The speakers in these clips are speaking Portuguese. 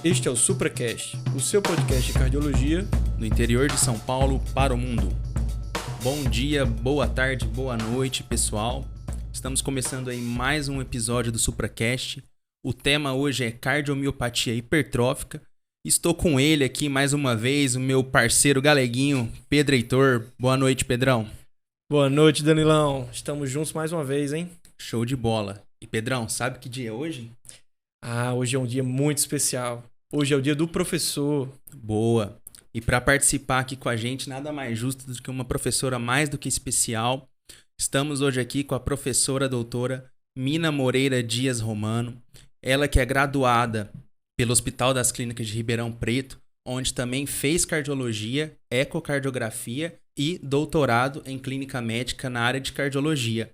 Este é o SupraCast, o seu podcast de cardiologia do interior de São Paulo para o mundo. Bom dia, boa tarde, boa noite, pessoal. Estamos começando aí mais um episódio do SupraCast. O tema hoje é cardiomiopatia hipertrófica. Estou com ele aqui mais uma vez, o meu parceiro galeguinho, Pedro Heitor. Boa noite, Pedrão. Boa noite, Danilão. Estamos juntos mais uma vez, hein? Show de bola. E Pedrão, sabe que dia é hoje? Hoje é um dia muito especial. Hoje é o dia do professor. Boa. E para participar aqui com a gente, nada mais justo do que uma professora mais do que especial. Estamos hoje aqui com a professora doutora Mina Moreira Dias Romano. Ela que é graduada pelo Hospital das Clínicas de Ribeirão Preto, onde também fez cardiologia, ecocardiografia e doutorado em clínica médica na área de cardiologia.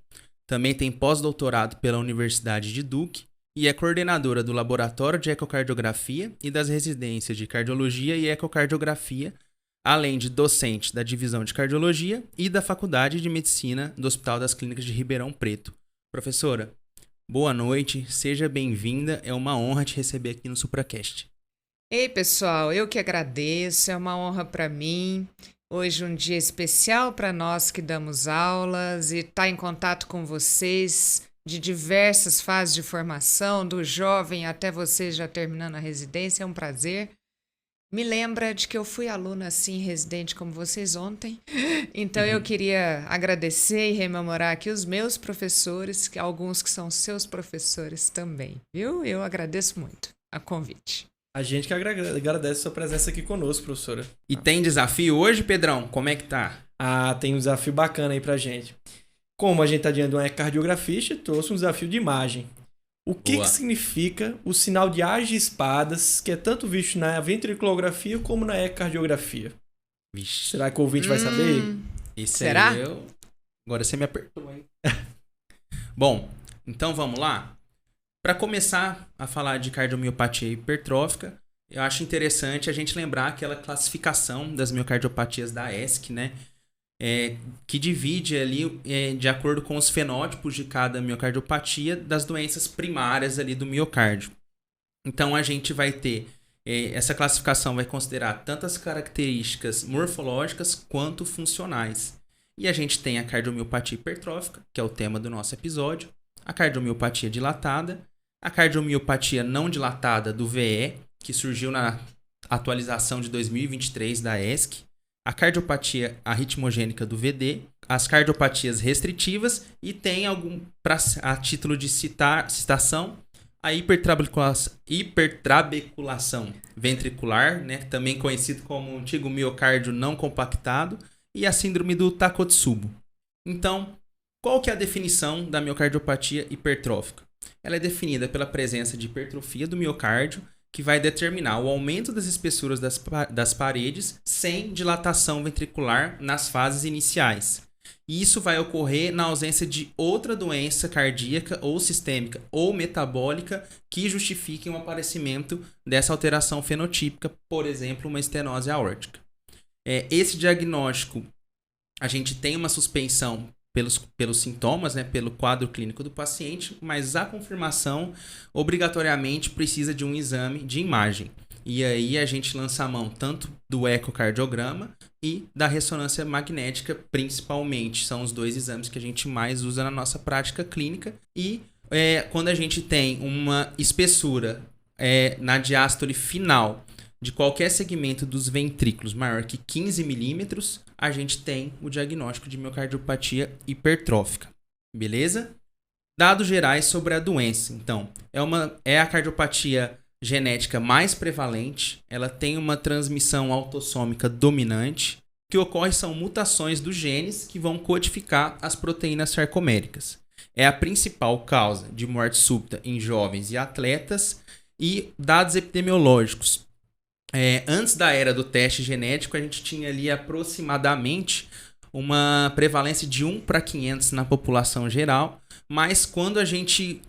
Também tem pós-doutorado pela Universidade de Duke e é coordenadora do Laboratório de Ecocardiografia e das residências de Cardiologia e Ecocardiografia, além de docente da Divisão de Cardiologia e da Faculdade de Medicina do Hospital das Clínicas de Ribeirão Preto. Professora, boa noite, seja bem-vinda, é uma honra te receber aqui no SupraCast. Ei, pessoal, eu que agradeço, é uma honra para mim. Hoje um dia especial para nós que damos aulas e estar em contato com vocês de diversas fases de formação, do jovem até você já terminando a residência, é um prazer. Me lembra de que eu fui aluna assim, residente como vocês ontem, então eu queria agradecer e rememorar aqui os meus professores, alguns que são seus professores também, viu? Eu agradeço muito a convite. A gente que agradece a sua presença aqui conosco, professora. E tem desafio hoje, Pedrão? Como é que tá? Tem um desafio bacana aí pra gente. Como a gente está diante de um ecocardiografista, trouxe um desafio de imagem. O que significa o sinal de Ás de espadas, que é tanto visto na ventriculografia como na ecocardiografia? Vixe. Será que o ouvinte vai saber? Será? Agora você me apertou, hein? Bom, então vamos lá? Para começar a falar de cardiomiopatia hipertrófica, eu acho interessante a gente lembrar aquela classificação das miocardiopatias da ESC, né? Que divide ali, de acordo com os fenótipos de cada miocardiopatia, das doenças primárias ali do miocárdio. Então, a gente vai ter, essa classificação vai considerar tanto as características morfológicas quanto funcionais. E a gente tem a cardiomiopatia hipertrófica, que é o tema do nosso episódio, a cardiomiopatia dilatada, a cardiomiopatia não dilatada do VE, que surgiu na atualização de 2023 da ESC, a cardiopatia arritmogênica do VD, as cardiopatias restritivas e tem a título de citação, a hipertrabeculação ventricular, né, também conhecido como antigo miocárdio não compactado, e a síndrome do Takotsubo. Então, qual que é a definição da miocardiopatia hipertrófica? Ela é definida pela presença de hipertrofia do miocárdio, que vai determinar o aumento das espessuras das paredes sem dilatação ventricular nas fases iniciais. E isso vai ocorrer na ausência de outra doença cardíaca ou sistêmica ou metabólica que justifique o aparecimento dessa alteração fenotípica, por exemplo, uma estenose aórtica. Esse diagnóstico, a gente tem uma suspeição pelos sintomas, né, pelo quadro clínico do paciente, mas a confirmação obrigatoriamente precisa de um exame de imagem. E aí a gente lança a mão tanto do ecocardiograma e da ressonância magnética, principalmente. São os dois exames que a gente mais usa na nossa prática clínica. E quando a gente tem uma espessura na diástole final de qualquer segmento dos ventrículos maior que 15 milímetros, a gente tem o diagnóstico de miocardiopatia hipertrófica. Beleza? Dados gerais sobre a doença. Então, é a cardiopatia genética mais prevalente, ela tem uma transmissão autossômica dominante. O que ocorre são mutações dos genes que vão codificar as proteínas sarcoméricas. É a principal causa de morte súbita em jovens e atletas. E dados epidemiológicos. Antes da era do teste genético, a gente tinha ali aproximadamente uma prevalência de 1 para 500 na população geral, mas quando a gente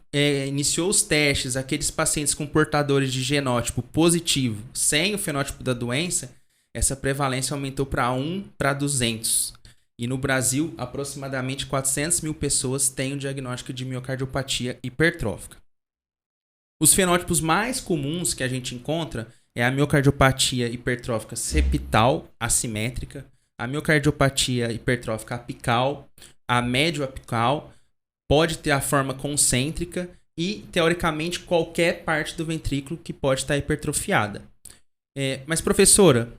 iniciou os testes, aqueles pacientes com portadores de genótipo positivo, sem o fenótipo da doença, essa prevalência aumentou para 1 para 200. E no Brasil, aproximadamente 400 mil pessoas têm o diagnóstico de miocardiopatia hipertrófica. Os fenótipos mais comuns que a gente encontra é a miocardiopatia hipertrófica septal assimétrica, a miocardiopatia hipertrófica apical, a médio-apical, pode ter a forma concêntrica e, teoricamente, qualquer parte do ventrículo que pode estar hipertrofiada. Mas, professora,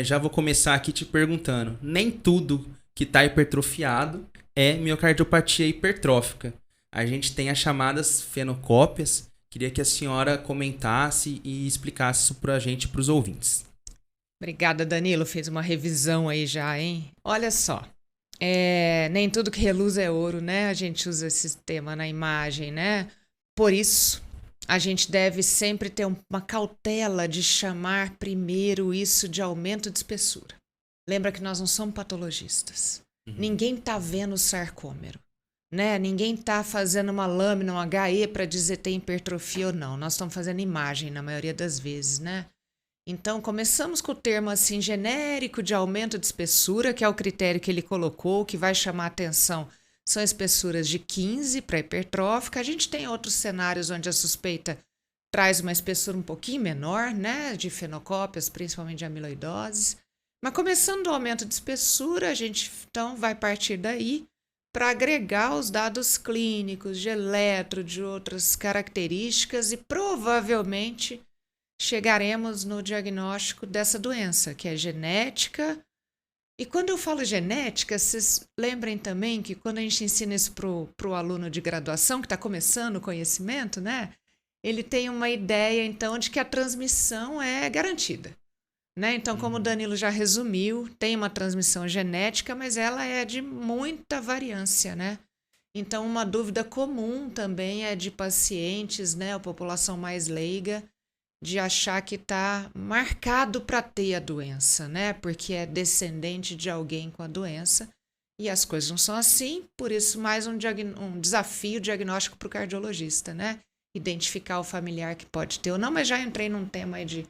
já vou começar aqui te perguntando, nem tudo que está hipertrofiado é miocardiopatia hipertrófica. A gente tem as chamadas fenocópias. Queria que a senhora comentasse e explicasse isso para a gente e para os ouvintes. Obrigada, Danilo. Fez uma revisão aí já, hein? Olha só. Nem tudo que reluz é ouro, né? A gente usa esse tema na imagem, né? Por isso, a gente deve sempre ter uma cautela de chamar primeiro isso de aumento de espessura. Lembra que nós não somos patologistas. Ninguém está vendo o sarcômero. Né? Ninguém está fazendo uma lâmina, um HE para dizer tem hipertrofia ou não. Nós estamos fazendo imagem na maioria das vezes, né? Então, começamos com o termo assim genérico de aumento de espessura, que é o critério que ele colocou, que vai chamar a atenção. São espessuras de 15 para hipertrófica. A gente tem outros cenários onde a suspeita traz uma espessura um pouquinho menor, né? De fenocópias, principalmente de amiloidose. Mas começando do aumento de espessura, a gente então vai partir daí para agregar os dados clínicos, de eletro, de outras características e provavelmente chegaremos no diagnóstico dessa doença, que é genética. E quando eu falo genética, vocês lembrem também que quando a gente ensina isso para o aluno de graduação, que está começando o conhecimento, né? Ele tem uma ideia, então, de que a transmissão é garantida. Né? Então, como o Danilo já resumiu, tem uma transmissão genética, mas ela é de muita variância, né? Então, uma dúvida comum também é de pacientes, né, a população mais leiga, de achar que está marcado para ter a doença, né? Porque é descendente de alguém com a doença. E as coisas não são assim, por isso mais um desafio diagnóstico para o cardiologista, né? Identificar o familiar que pode ter ou não, mas já entrei num tema aí de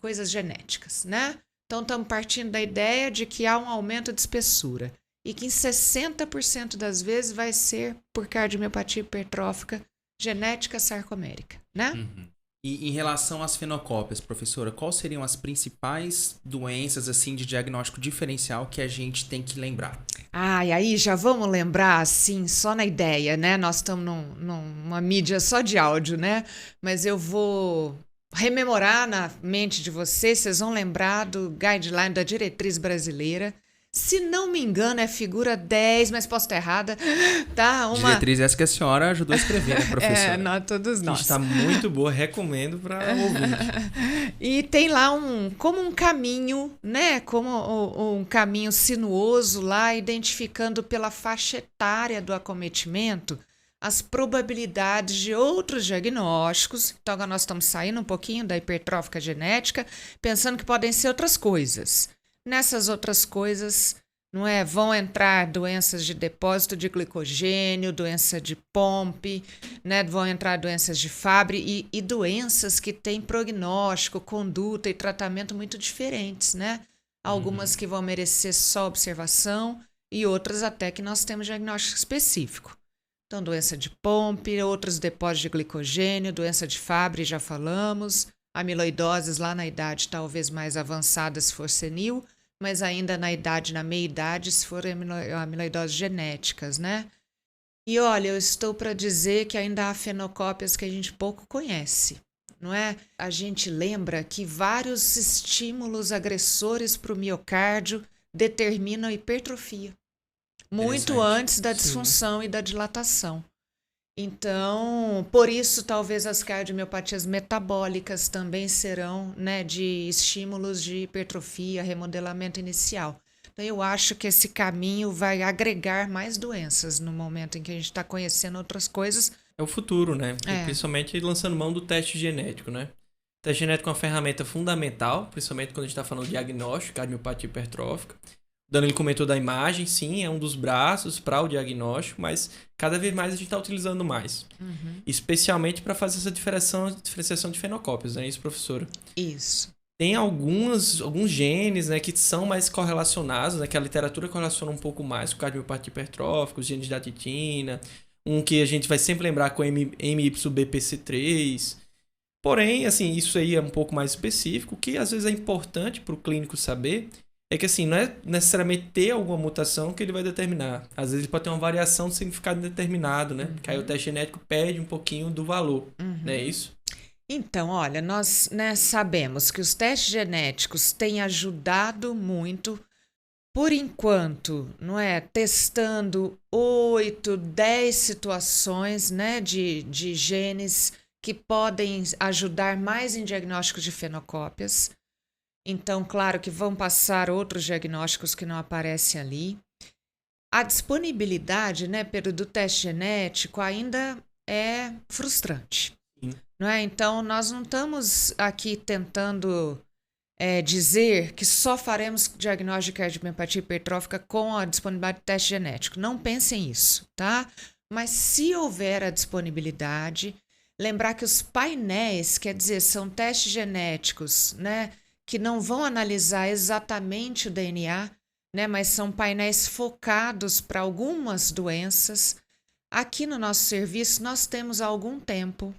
coisas genéticas, né? Então, estamos partindo da ideia de que há um aumento de espessura e que em 60% das vezes vai ser por cardiomiopatia hipertrófica genética sarcomérica, né? E em relação às fenocópias, professora, quais seriam as principais doenças assim de diagnóstico diferencial que a gente tem que lembrar? E aí já vamos lembrar, assim, só na ideia, né? Nós estamos numa mídia só de áudio, né? Mas eu vou rememorar na mente de vocês vão lembrar do guideline da diretriz brasileira. Se não me engano, é figura 10, mas posso estar errada. Tá? Diretriz essa que a senhora ajudou a escrever, né, professora? Todos nós. Está muito boa, recomendo para ouvir. E tem lá como um caminho, né? Como um caminho sinuoso lá, identificando pela faixa etária do acometimento as probabilidades de outros diagnósticos. Então, agora nós estamos saindo um pouquinho da hipertrófica genética, pensando que podem ser outras coisas. Nessas outras coisas, não é? Vão entrar doenças de depósito de glicogênio, doença de Pompe, né? Vão entrar doenças de Fabry e doenças que têm prognóstico, conduta e tratamento muito diferentes, né? Algumas que vão merecer só observação e outras até que nós temos diagnóstico específico. Então, doença de Pompe, outros depósitos de glicogênio, doença de Fabry, já falamos, amiloidoses lá na idade talvez mais avançada se for senil, mas ainda na meia-idade, se for amiloidoses genéticas, né? E olha, eu estou para dizer que ainda há fenocópias que a gente pouco conhece, não é? A gente lembra que vários estímulos agressores para o miocárdio determinam a hipertrofia. Muito antes da disfunção e da dilatação. Então, por isso, talvez as cardiomiopatias metabólicas também serão, né, de estímulos de hipertrofia, remodelamento inicial. Então, eu acho que esse caminho vai agregar mais doenças no momento em que a gente está conhecendo outras coisas. É o futuro, né? Principalmente lançando mão do teste genético, né? O teste genético é uma ferramenta fundamental, principalmente quando a gente está falando de diagnóstico, cardiopatia hipertrófica. O Danilo comentou da imagem, sim, é um dos braços para o diagnóstico, mas cada vez mais a gente está utilizando mais. Especialmente para fazer essa diferenciação de fenocópias, não é isso, professora? Isso. Tem alguns genes, né, que são mais correlacionados, né, que a literatura correlaciona um pouco mais com cardiopatia hipertrófica, os genes da titina, um que a gente vai sempre lembrar com MYBPC3, Porém, assim, isso aí é um pouco mais específico. O que às vezes é importante para o clínico saber é que, assim, não é necessariamente ter alguma mutação que ele vai determinar. Às vezes ele pode ter uma variação de significado indeterminado, né? Que aí o teste genético perde um pouquinho do valor, não é isso? Então, olha, nós, né, sabemos que os testes genéticos têm ajudado muito, por enquanto, não é? Testando 8, 10 situações, né, de genes que podem ajudar mais em diagnósticos de fenocópias. Então, claro que vão passar outros diagnósticos que não aparecem ali. A disponibilidade, né, Pedro, do teste genético ainda é frustrante. Sim. Não é? Então, nós não estamos aqui tentando dizer que só faremos diagnóstico de cardiopatia hipertrófica com a disponibilidade de teste genético. Não pensem isso, tá? Mas se houver a disponibilidade, lembrar que os painéis, quer dizer, são testes genéticos, né, que não vão analisar exatamente o DNA, né, mas são painéis focados para algumas doenças. Aqui no nosso serviço, nós temos há algum tempo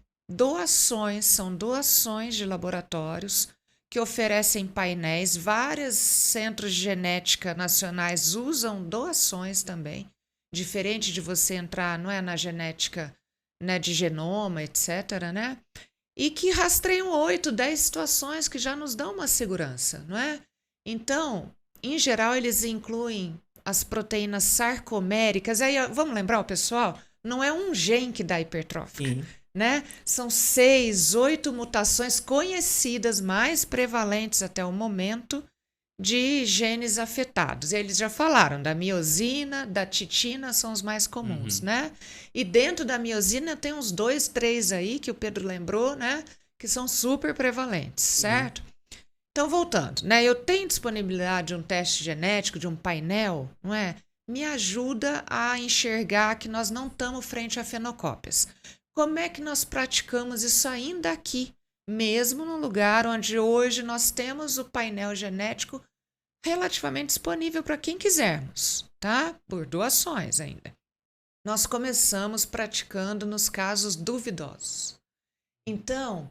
são doações de laboratórios que oferecem painéis. Vários centros de genética nacionais usam doações também, diferente de você entrar, não é, na genética, né, de genoma, etc., né? E que rastreiam 8, 10 situações que já nos dão uma segurança, não é? Então, em geral, eles incluem as proteínas sarcoméricas. Aí, vamos lembrar o pessoal, não é um gene que dá hipertrófica, né? São 6, 8 mutações conhecidas, mais prevalentes até o momento, de genes afetados. Eles já falaram da miosina, da titina, são os mais comuns, né? E dentro da miosina tem uns 2, 3 aí, que o Pedro lembrou, né? Que são super prevalentes, certo? Então, voltando, né? Eu tenho disponibilidade de um teste genético, de um painel, não é? Me ajuda a enxergar que nós não estamos frente a fenocópias. Como é que nós praticamos isso ainda aqui, mesmo no lugar onde hoje nós temos o painel genético relativamente disponível para quem quisermos, tá? Por doações ainda. Nós começamos praticando nos casos duvidosos. Então,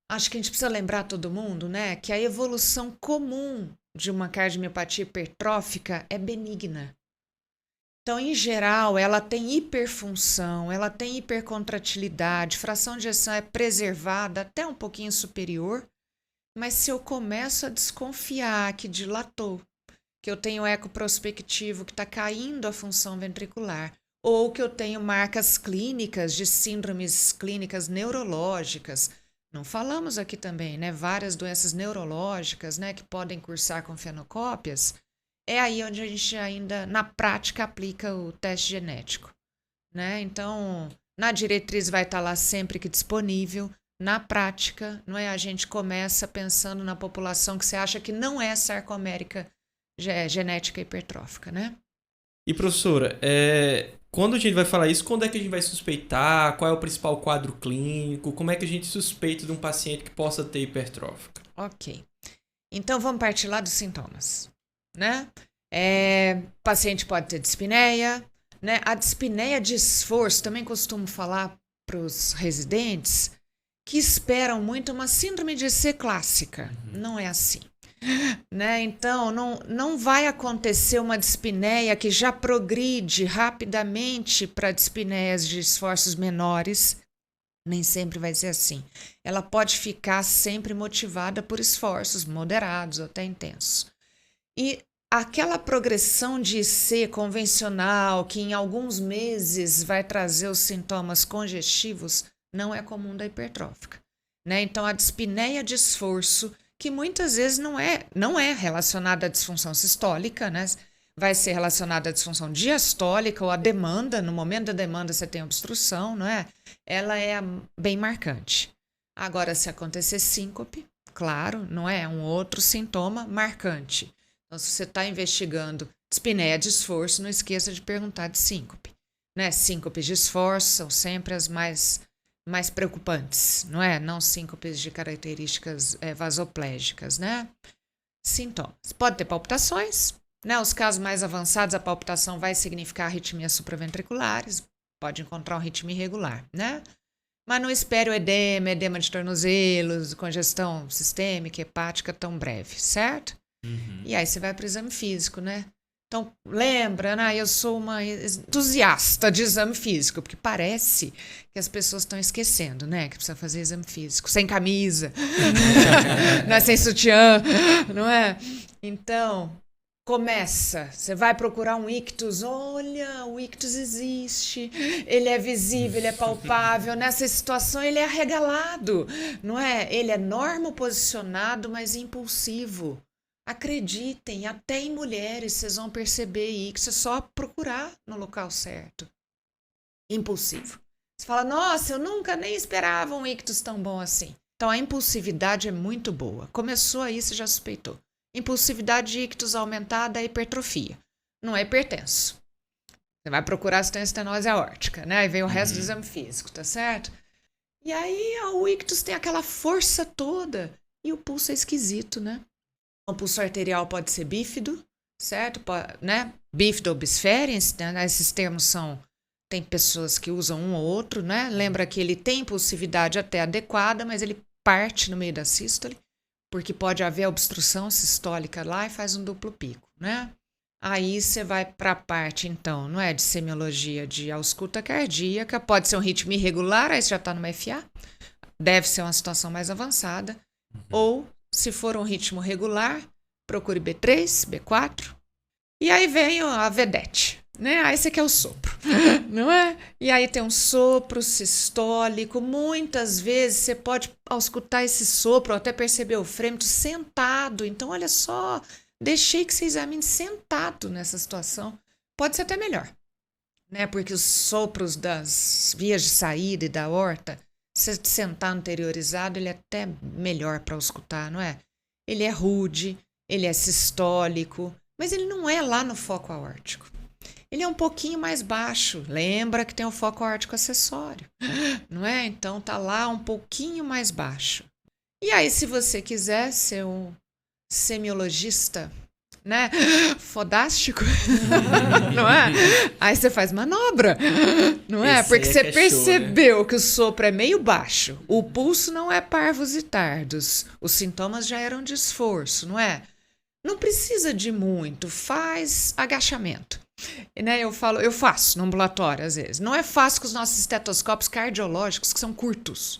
acho que a gente precisa lembrar todo mundo, né, que a evolução comum de uma cardiomiopatia hipertrófica é benigna. Então, em geral, ela tem hiperfunção, ela tem hipercontratilidade, fração de ejeção é preservada até um pouquinho superior, mas se eu começo a desconfiar que dilatou, que eu tenho eco prospectivo, que está caindo a função ventricular, ou que eu tenho marcas clínicas de síndromes clínicas neurológicas, não falamos aqui também, né? Várias doenças neurológicas, né, que podem cursar com fenocópias. É aí onde a gente ainda, na prática, aplica o teste genético, né? Então, na diretriz vai estar lá sempre que disponível. Na prática, não é? A gente começa pensando na população que você acha que não é sarcomérica genética hipertrófica, né? E, professora, quando a gente vai falar isso, quando é que a gente vai suspeitar? Qual é o principal quadro clínico? Como é que a gente suspeita de um paciente que possa ter hipertrófica? Ok. Então, vamos partir lá dos sintomas, né? O paciente pode ter dispneia, né? A dispneia de esforço, também costumo falar para os residentes que esperam muito uma síndrome de C clássica. Não é assim, né? Então, não vai acontecer uma dispneia que já progride rapidamente para dispneias de esforços menores. Nem sempre vai ser assim. Ela pode ficar sempre motivada por esforços moderados ou até intensos. E aquela progressão de IC convencional, que em alguns meses vai trazer os sintomas congestivos, não é comum da hipertrófica, né? Então, a dispneia de esforço, que muitas vezes não é relacionada à disfunção sistólica, né? Vai ser relacionada à disfunção diastólica ou à demanda. No momento da demanda você tem obstrução, não é? Ela é bem marcante. Agora, se acontecer síncope, claro, não é um outro sintoma marcante. Então, se você está investigando dispneia de esforço, não esqueça de perguntar de síncope, né? Síncopes de esforço são sempre as mais preocupantes, não é? Não síncopes de características vasoplégicas, né? Sintomas. Pode ter palpitações, né? Os casos mais avançados, a palpitação vai significar arritmias supraventriculares, pode encontrar um ritmo irregular, né? Mas não espere o edema de tornozelos, congestão sistêmica, hepática tão breve, certo? E aí você vai para o exame físico, né? Então, lembra, né? Eu sou uma entusiasta de exame físico, porque parece que as pessoas estão esquecendo, né? Que precisa fazer exame físico, sem camisa, não é? Sem sutiã, não é? Então, começa. Você vai procurar um ictus. Olha, o ictus existe. Ele é visível, ele é palpável. Nessa situação, ele é arregalado, não é? Ele é normoposicionado, mas impulsivo. Acreditem, até em mulheres vocês vão perceber ictus, é só procurar no local certo. Impulsivo. Você fala, nossa, eu nunca nem esperava um ictus tão bom assim. Então a impulsividade é muito boa. Começou aí, você já suspeitou. Impulsividade de ictus aumentada é hipertrofia. Não é hipertenso. Você vai procurar se tem estenose aórtica, né? Aí vem o resto do exame físico, tá certo? E aí o ictus tem aquela força toda e o pulso é esquisito, né? O pulso arterial pode ser bífido, certo? Né? Bífido ou bisferens, né? Esses termos são... Tem pessoas que usam um ou outro, né? Lembra que ele tem impulsividade até adequada, mas ele parte no meio da sístole, porque pode haver obstrução sistólica lá e faz um duplo pico, né? Aí você vai para a parte, então, não é? De semiologia de ausculta cardíaca, pode ser um ritmo irregular, aí você já está numa FA, deve ser uma situação mais avançada, ou... Se for um ritmo regular, procure B3, B4. E aí vem a vedete, né? Aí você quer o sopro, não é? E aí tem um sopro sistólico. Muitas vezes você pode auscultar esse sopro, ou até perceber o frêmito sentado. Então, olha só, deixei que você examine sentado nessa situação. Pode ser até melhor, né? Porque os sopros das vias de saída e da aorta, se sentar anteriorizado, ele é até melhor para auscultar, não é? Ele é rude, ele é sistólico, mas ele não é lá no foco aórtico. Ele é um pouquinho mais baixo. Lembra que tem o foco aórtico acessório, não é? Então tá lá um pouquinho mais baixo. E aí, se você quiser ser um semiologista, né? Fodástico, não é? Aí você faz manobra, não é? Porque você percebeu, né, que o sopro é meio baixo, o pulso não é parvos e tardos, os sintomas já eram de esforço, não é? Não precisa de muito, faz agachamento. Né? Eu faço no ambulatório às vezes. Não é fácil com os nossos estetoscópios cardiológicos, que são curtos,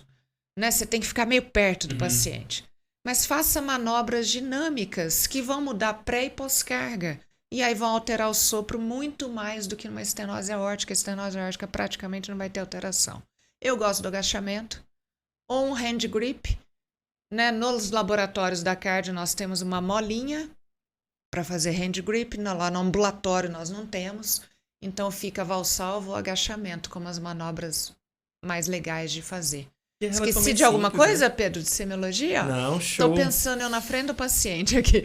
né? Você tem que ficar meio perto do paciente. Mas faça manobras dinâmicas que vão mudar pré e pós-carga. E aí vão alterar o sopro muito mais do que numa estenose aórtica. A estenose aórtica praticamente não vai ter alteração. Eu gosto do agachamento ou um hand grip. Né? Nos laboratórios da cardio nós temos uma molinha para fazer hand grip. Lá no ambulatório nós não temos. Então fica valsalvo ou agachamento como as manobras mais legais de fazer. Esqueci de alguma coisa, né? Pedro, de semiologia? Não, show. Tô pensando eu na frente do paciente aqui.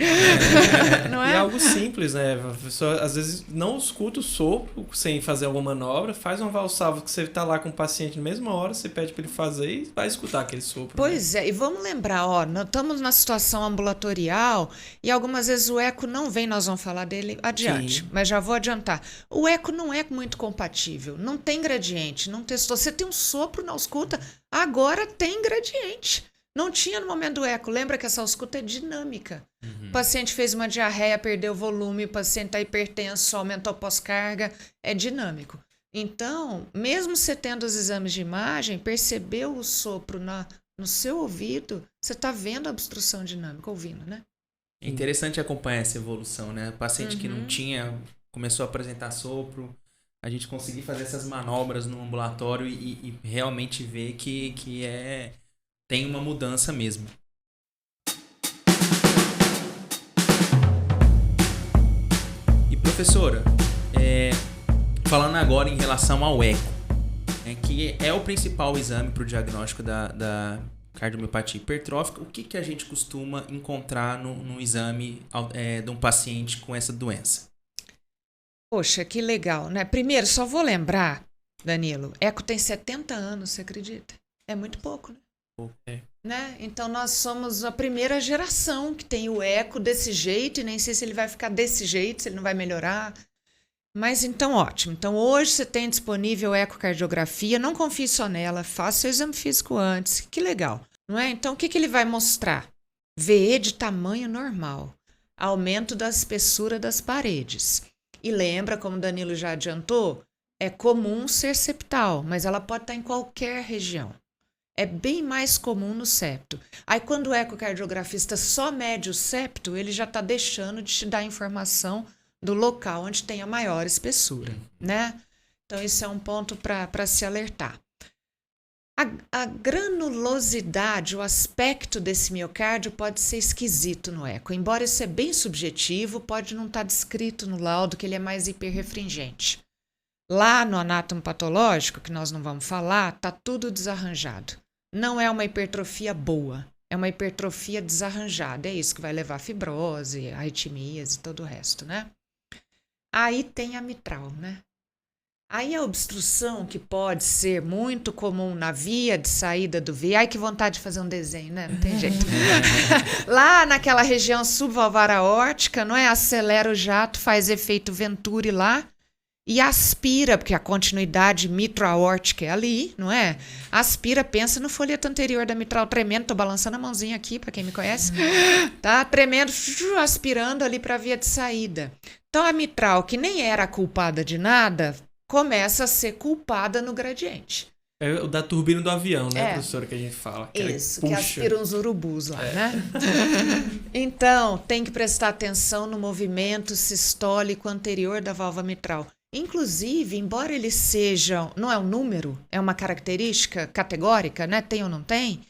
Não é? E algo simples, né? A pessoa às vezes não escuta o sopro sem fazer alguma manobra, faz um valsalvo que você tá lá com o paciente na mesma hora, você pede para ele fazer e vai escutar aquele sopro. Pois é, e vamos lembrar, nós estamos na situação ambulatorial e algumas vezes o eco não vem, nós vamos falar dele adiante, mas já vou adiantar. O eco não é muito compatível, não tem gradiente, não testou. Você tem um sopro na ausculta, agora tem gradiente. Não tinha no momento do eco. Lembra que essa ausculta é dinâmica. O paciente fez uma diarreia, perdeu volume, o paciente está hipertenso, aumentou pós-carga, é dinâmico. Então, mesmo você tendo os exames de imagem, percebeu o sopro no seu ouvido, você está vendo a obstrução dinâmica, ouvindo, né? É interessante acompanhar essa evolução, né? O paciente que não tinha, começou a apresentar sopro, a gente conseguir fazer essas manobras no ambulatório e realmente ver que tem uma mudança mesmo. E professora, falando agora em relação ao eco, que é o principal exame para o diagnóstico da cardiomiopatia hipertrófica, o que a gente costuma encontrar no exame de um paciente com essa doença? Poxa, que legal, né? Primeiro, só vou lembrar, Danilo, eco tem 70 anos, você acredita? É muito pouco, né? Né? Então, nós somos a primeira geração que tem o eco desse jeito, e nem sei se ele vai ficar desse jeito, se ele não vai melhorar. Mas então, ótimo. Então, hoje você tem disponível ecocardiografia. Não confie só nela. Faça seu exame físico antes. Que legal, não é? Então, o que ele vai mostrar? VE de tamanho normal. Aumento da espessura das paredes. E lembra, como o Danilo já adiantou, é comum ser septal, mas ela pode estar em qualquer região. É bem mais comum no septo. Aí, quando o ecocardiografista só mede o septo, ele já está deixando de te dar informação do local onde tem a maior espessura, né? Então, isso é um ponto para se alertar. A granulosidade, o aspecto desse miocárdio pode ser esquisito no eco. Embora isso é bem subjetivo, pode não estar descrito no laudo que ele é mais hiperrefringente. Lá no anátomo patológico, que nós não vamos falar, está tudo desarranjado. Não é uma hipertrofia boa, é uma hipertrofia desarranjada. É isso que vai levar a fibrose, arritmias e todo o resto, né? Aí tem a mitral, né? Aí a obstrução, que pode ser muito comum na via de saída do VI. Ai, que vontade de fazer um desenho, né? Não tem jeito. Lá naquela região subvalvar aórtica, não é? Acelera o jato, faz efeito Venturi lá e aspira, porque a continuidade mitro-aórtica é ali, não é? Aspira, pensa no folheto anterior da mitral tremendo. Tô balançando a mãozinha aqui, para quem me conhece. Tá tremendo, aspirando ali para a via de saída. Então, a mitral, que nem era culpada de nada, começa a ser culpada no gradiente. É o da turbina do avião, né, professora, que a gente fala. Isso, que aspira uns urubus lá, né? Então, tem que prestar atenção no movimento sistólico anterior da válvula mitral. Inclusive, embora ele seja, não é um número, é uma característica categórica, né? Tem ou não tem?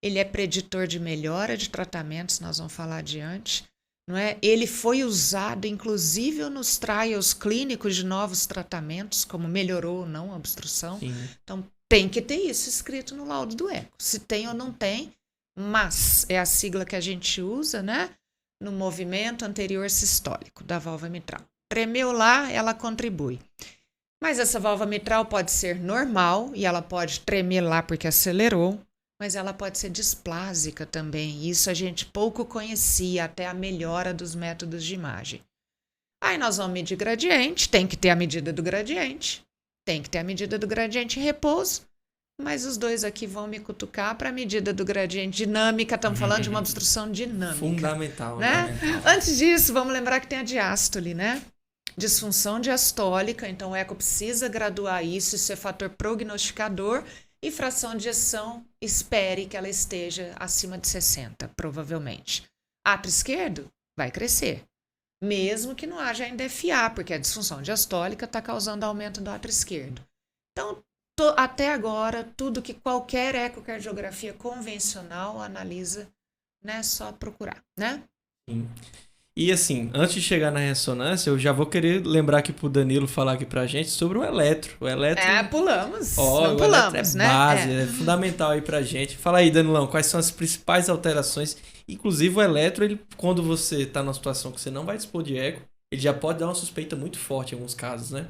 Ele é preditor de melhora de tratamentos, nós vamos falar adiante. Não é? Ele foi usado, inclusive, nos trials clínicos de novos tratamentos, como melhorou ou não a obstrução. Sim. Então, tem que ter isso escrito no laudo do eco. Se tem ou não tem, MAS é a sigla que a gente usa, né? No movimento anterior sistólico da válvula mitral. Tremeu lá, ela contribui. Mas essa válvula mitral pode ser normal e ela pode tremer lá porque acelerou. Mas ela pode ser displásica também. Isso a gente pouco conhecia até a melhora dos métodos de imagem. Aí nós vamos medir gradiente, tem que ter a medida do gradiente. Tem que ter a medida do gradiente em repouso. Mas os dois aqui vão me cutucar para a medida do gradiente dinâmica. Estamos falando de uma obstrução dinâmica. Fundamental, né? Antes disso, vamos lembrar que tem a diástole, né? Disfunção diastólica. Então o eco precisa graduar isso. Isso é fator prognosticador. E fração de ejeção, espere que ela esteja acima de 60, provavelmente. Átrio esquerdo vai crescer, mesmo que não haja ainda FA, porque a disfunção diastólica está causando aumento do átrio esquerdo. Então, até agora, tudo que qualquer ecocardiografia convencional analisa, né, só procurar, né? Sim. E assim, antes de chegar na ressonância, eu já vou querer lembrar aqui pro Danilo falar aqui pra gente sobre o eletro. O eletro... pulamos. Não pulamos, né? Base, é fundamental aí pra gente. Fala aí, Danilão, quais são as principais alterações? Inclusive o eletro, ele, quando você tá numa situação que você não vai dispor de eco, ele já pode dar uma suspeita muito forte em alguns casos, né?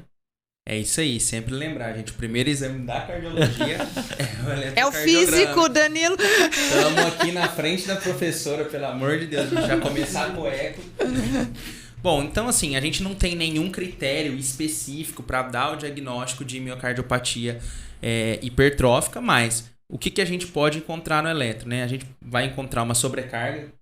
É isso aí, sempre lembrar, gente. O primeiro exame da cardiologia é o físico, Danilo. Estamos aqui na frente da professora, pelo amor de Deus, já começar com o eco. Bom, então assim, a gente não tem nenhum critério específico para dar o diagnóstico de miocardiopatia hipertrófica, mas o que a gente pode encontrar no eletro, né? A gente vai encontrar uma sobrecarga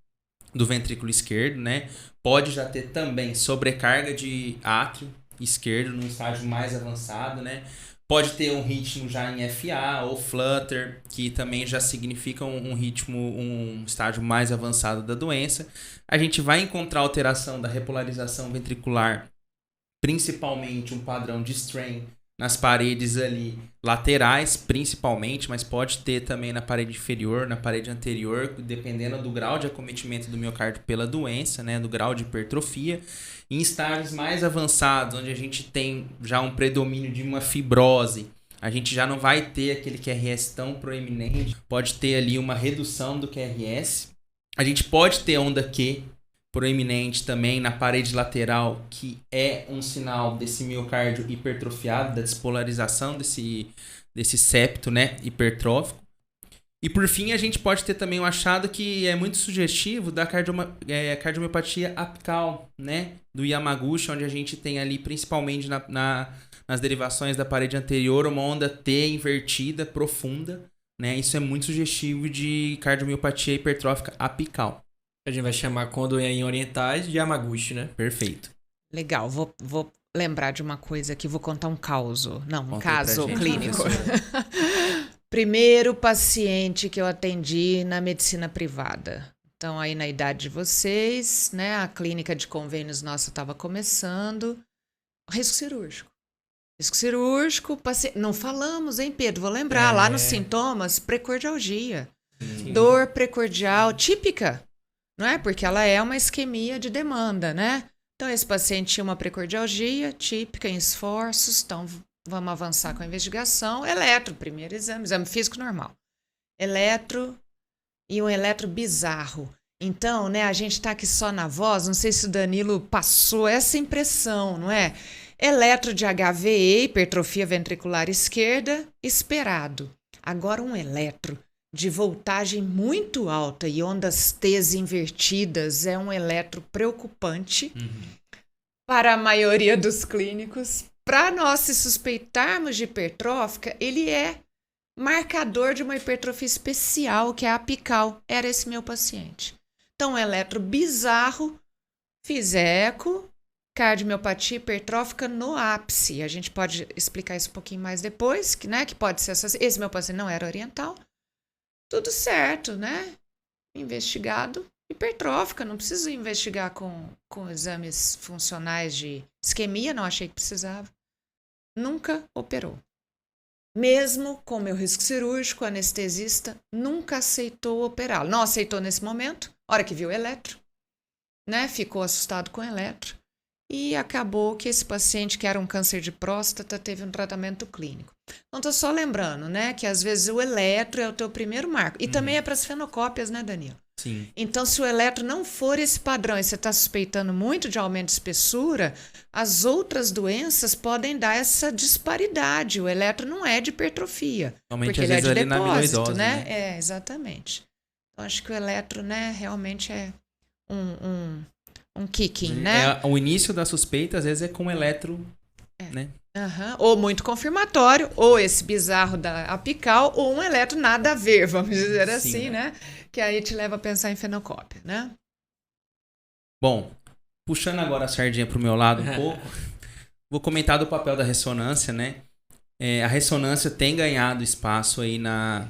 do ventrículo esquerdo, né? Pode já ter também sobrecarga de átrio esquerdo num estágio mais avançado, né? Pode ter um ritmo já em FA ou flutter, que também já significa um ritmo, um estágio mais avançado da doença. A gente vai encontrar alteração da repolarização ventricular, principalmente um padrão de strain nas paredes ali laterais, principalmente, mas pode ter também na parede inferior, na parede anterior, dependendo do grau de acometimento do miocárdio pela doença, né, do grau de hipertrofia. Em estágios mais avançados, onde a gente tem já um predomínio de uma fibrose, a gente já não vai ter aquele QRS tão proeminente, pode ter ali uma redução do QRS. A gente pode ter onda Q proeminente também na parede lateral, que é um sinal desse miocárdio hipertrofiado, da despolarização desse septo, né, hipertrófico. E por fim, a gente pode ter também um achado que é muito sugestivo da cardiomiopatia apical, né? Do Yamaguchi, onde a gente tem ali, principalmente nas derivações da parede anterior, uma onda T invertida, profunda, né? Isso é muito sugestivo de cardiomiopatia hipertrófica apical. A gente vai chamar, quando é em orientais, de Yamaguchi, né? Perfeito. Legal, vou lembrar de uma coisa aqui, vou contar um caso. Não, um Conta caso pra gente, clínico. Primeiro paciente que eu atendi na medicina privada. Então, aí na idade de vocês, né? A clínica de convênios nossa estava começando. Risco cirúrgico. Risco cirúrgico, paciente... Não falamos, hein, Pedro? Vou lembrar, lá nos sintomas, precordialgia. Sim. Dor precordial típica, não é? Porque ela é uma isquemia de demanda, né? Então, esse paciente tinha uma precordialgia típica em esforços, então vamos avançar com a investigação. Eletro, primeiro exame físico normal. Eletro e um eletro bizarro. Então, né, a gente está aqui só na voz, não sei se o Danilo passou essa impressão, não é? Eletro de HVE, hipertrofia ventricular esquerda, esperado. Agora um eletro de voltagem muito alta e ondas T's invertidas é um eletro preocupante para a maioria dos clínicos. Para nós se suspeitarmos de hipertrófica, ele é marcador de uma hipertrofia especial, que é a apical. Era esse meu paciente. Então, um eletro bizarro, fiz eco, cardiomiopatia hipertrófica no ápice. A gente pode explicar isso um pouquinho mais depois, né? Que pode ser esse meu paciente não era oriental. Tudo certo, né? Investigado. Hipertrófica, não preciso investigar com exames funcionais de isquemia, não achei que precisava. Nunca operou. Mesmo com meu risco cirúrgico, o anestesista nunca aceitou operá-lo. Não aceitou nesse momento, hora que viu o eletro, né? Ficou assustado com o eletro. E acabou que esse paciente, que era um câncer de próstata, teve um tratamento clínico. Então, estou só lembrando, né? Que às vezes o eletro é o teu primeiro marco. E também é para as fenocópias, né, Danilo? Sim. Então, se o eletro não for esse padrão e você está suspeitando muito de aumento de espessura, as outras doenças podem dar essa disparidade. O eletro não é de hipertrofia, Somente porque ele é de né? depósito, né? É, exatamente. Então, acho que o eletro, né, realmente é um kicking, né? O início da suspeita, às vezes, é com eletro, né? Ou muito confirmatório, ou esse bizarro da apical, ou um eletro nada a ver, vamos dizer assim, né? Que aí te leva a pensar em fenocópia, né? Bom, puxando agora a sardinha pro meu lado um pouco, vou comentar do papel da ressonância, né? A ressonância tem ganhado espaço aí na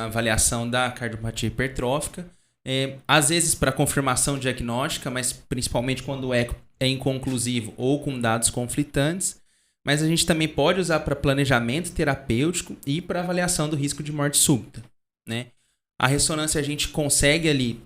avaliação da cardiopatia hipertrófica, às vezes para confirmação diagnóstica, mas principalmente quando o eco é inconclusivo ou com dados conflitantes. Mas a gente também pode usar para planejamento terapêutico e para avaliação do risco de morte súbita, né? A ressonância a gente consegue ali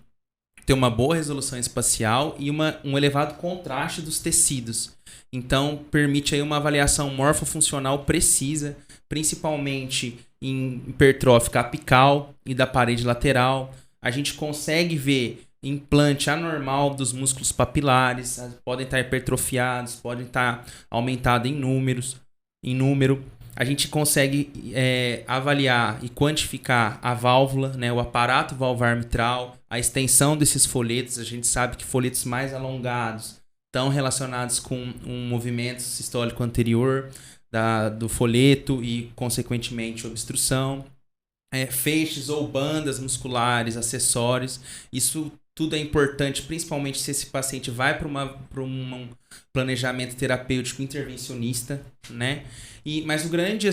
ter uma boa resolução espacial e um elevado contraste dos tecidos. Então, permite aí uma avaliação morfofuncional precisa, principalmente em hipertrófica apical e da parede lateral. A gente consegue ver implante anormal dos músculos papilares, podem estar hipertrofiados, podem estar aumentados em número. A gente consegue avaliar e quantificar a válvula, né, o aparato valvar mitral, a extensão desses folhetos. A gente sabe que folhetos mais alongados estão relacionados com um movimento sistólico anterior do folheto e, consequentemente, obstrução. Feixes ou bandas musculares, acessórios. Isso tudo é importante, principalmente se esse paciente vai para um planejamento terapêutico intervencionista, né? Mas o grande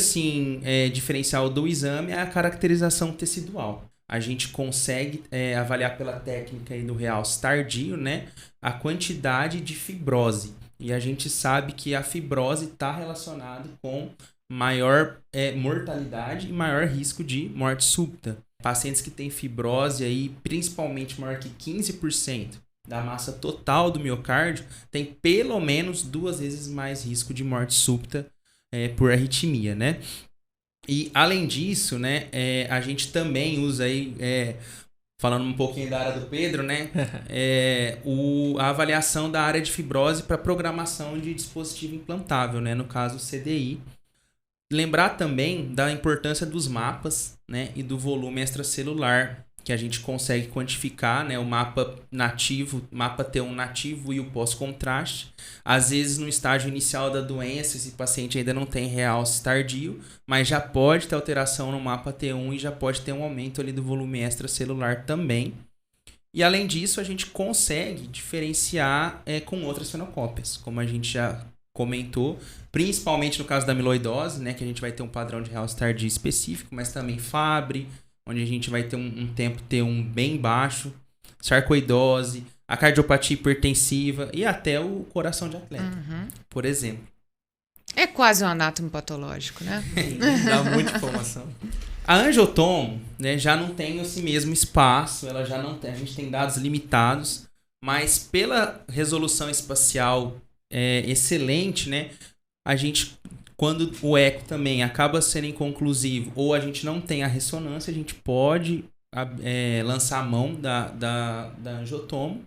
diferencial do exame é a caracterização tecidual. A gente consegue avaliar pela técnica aí do realce tardio, né, a quantidade de fibrose. E a gente sabe que a fibrose está relacionada com maior mortalidade e maior risco de morte súbita. Pacientes que têm fibrose aí, principalmente maior que 15% da massa total do miocárdio, tem pelo menos 2 vezes mais risco de morte súbita por arritmia, né? E além disso, né, a gente também usa aí, falando um pouquinho da área do Pedro, né, a avaliação da área de fibrose para programação de dispositivo implantável, né, no caso CDI. Lembrar também da importância dos mapas, né, e do volume extracelular, que a gente consegue quantificar, né, o mapa nativo, mapa T1 nativo e o pós-contraste. Às vezes, no estágio inicial da doença, esse paciente ainda não tem realce tardio, mas já pode ter alteração no mapa T1 e já pode ter um aumento ali do volume extracelular também. E além disso, a gente consegue diferenciar com outras fenocópias, como a gente já comentou, principalmente no caso da amiloidose, né, que a gente vai ter um padrão de realce tardio específico, mas também Fabry, onde a gente vai ter um tempo T1 bem baixo, sarcoidose, a cardiopatia hipertensiva e até o coração de atleta, por exemplo. É quase um anátomo patológico, né? Dá muita informação. A angiotomo, né, já não tem esse mesmo espaço, ela já não tem, a gente tem dados limitados, mas pela resolução espacial excelente, né, a gente, quando o eco também acaba sendo inconclusivo ou a gente não tem a ressonância, a gente pode lançar a mão da angiotomo.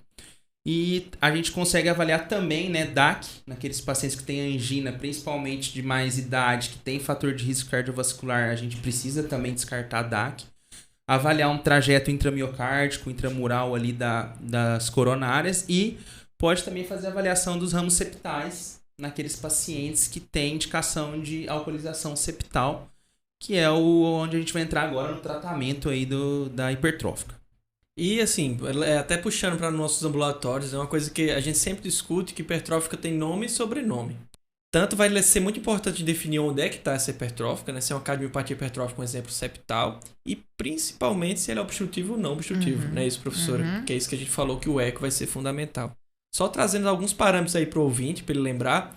E a gente consegue avaliar também, né, DAC, naqueles pacientes que têm angina, principalmente de mais idade, que tem fator de risco cardiovascular, a gente precisa também descartar DAC. Avaliar um trajeto intramiocárdico, intramural ali das coronárias e pode também fazer a avaliação dos ramos septais naqueles pacientes que têm indicação de alcoolização septal, que é onde a gente vai entrar agora no tratamento aí da hipertrófica. E assim, até puxando para nossos ambulatórios, é uma coisa que a gente sempre discute, que hipertrófica tem nome e sobrenome. Tanto vai ser muito importante definir onde é que está essa hipertrófica, né? Se é uma cardiomiopatia hipertrófica, um exemplo septal, e principalmente se ela é obstrutiva ou não obstrutiva, né? Isso, professora? Que é isso que a gente falou, que o eco vai ser fundamental. Só trazendo alguns parâmetros aí para o ouvinte, para ele lembrar,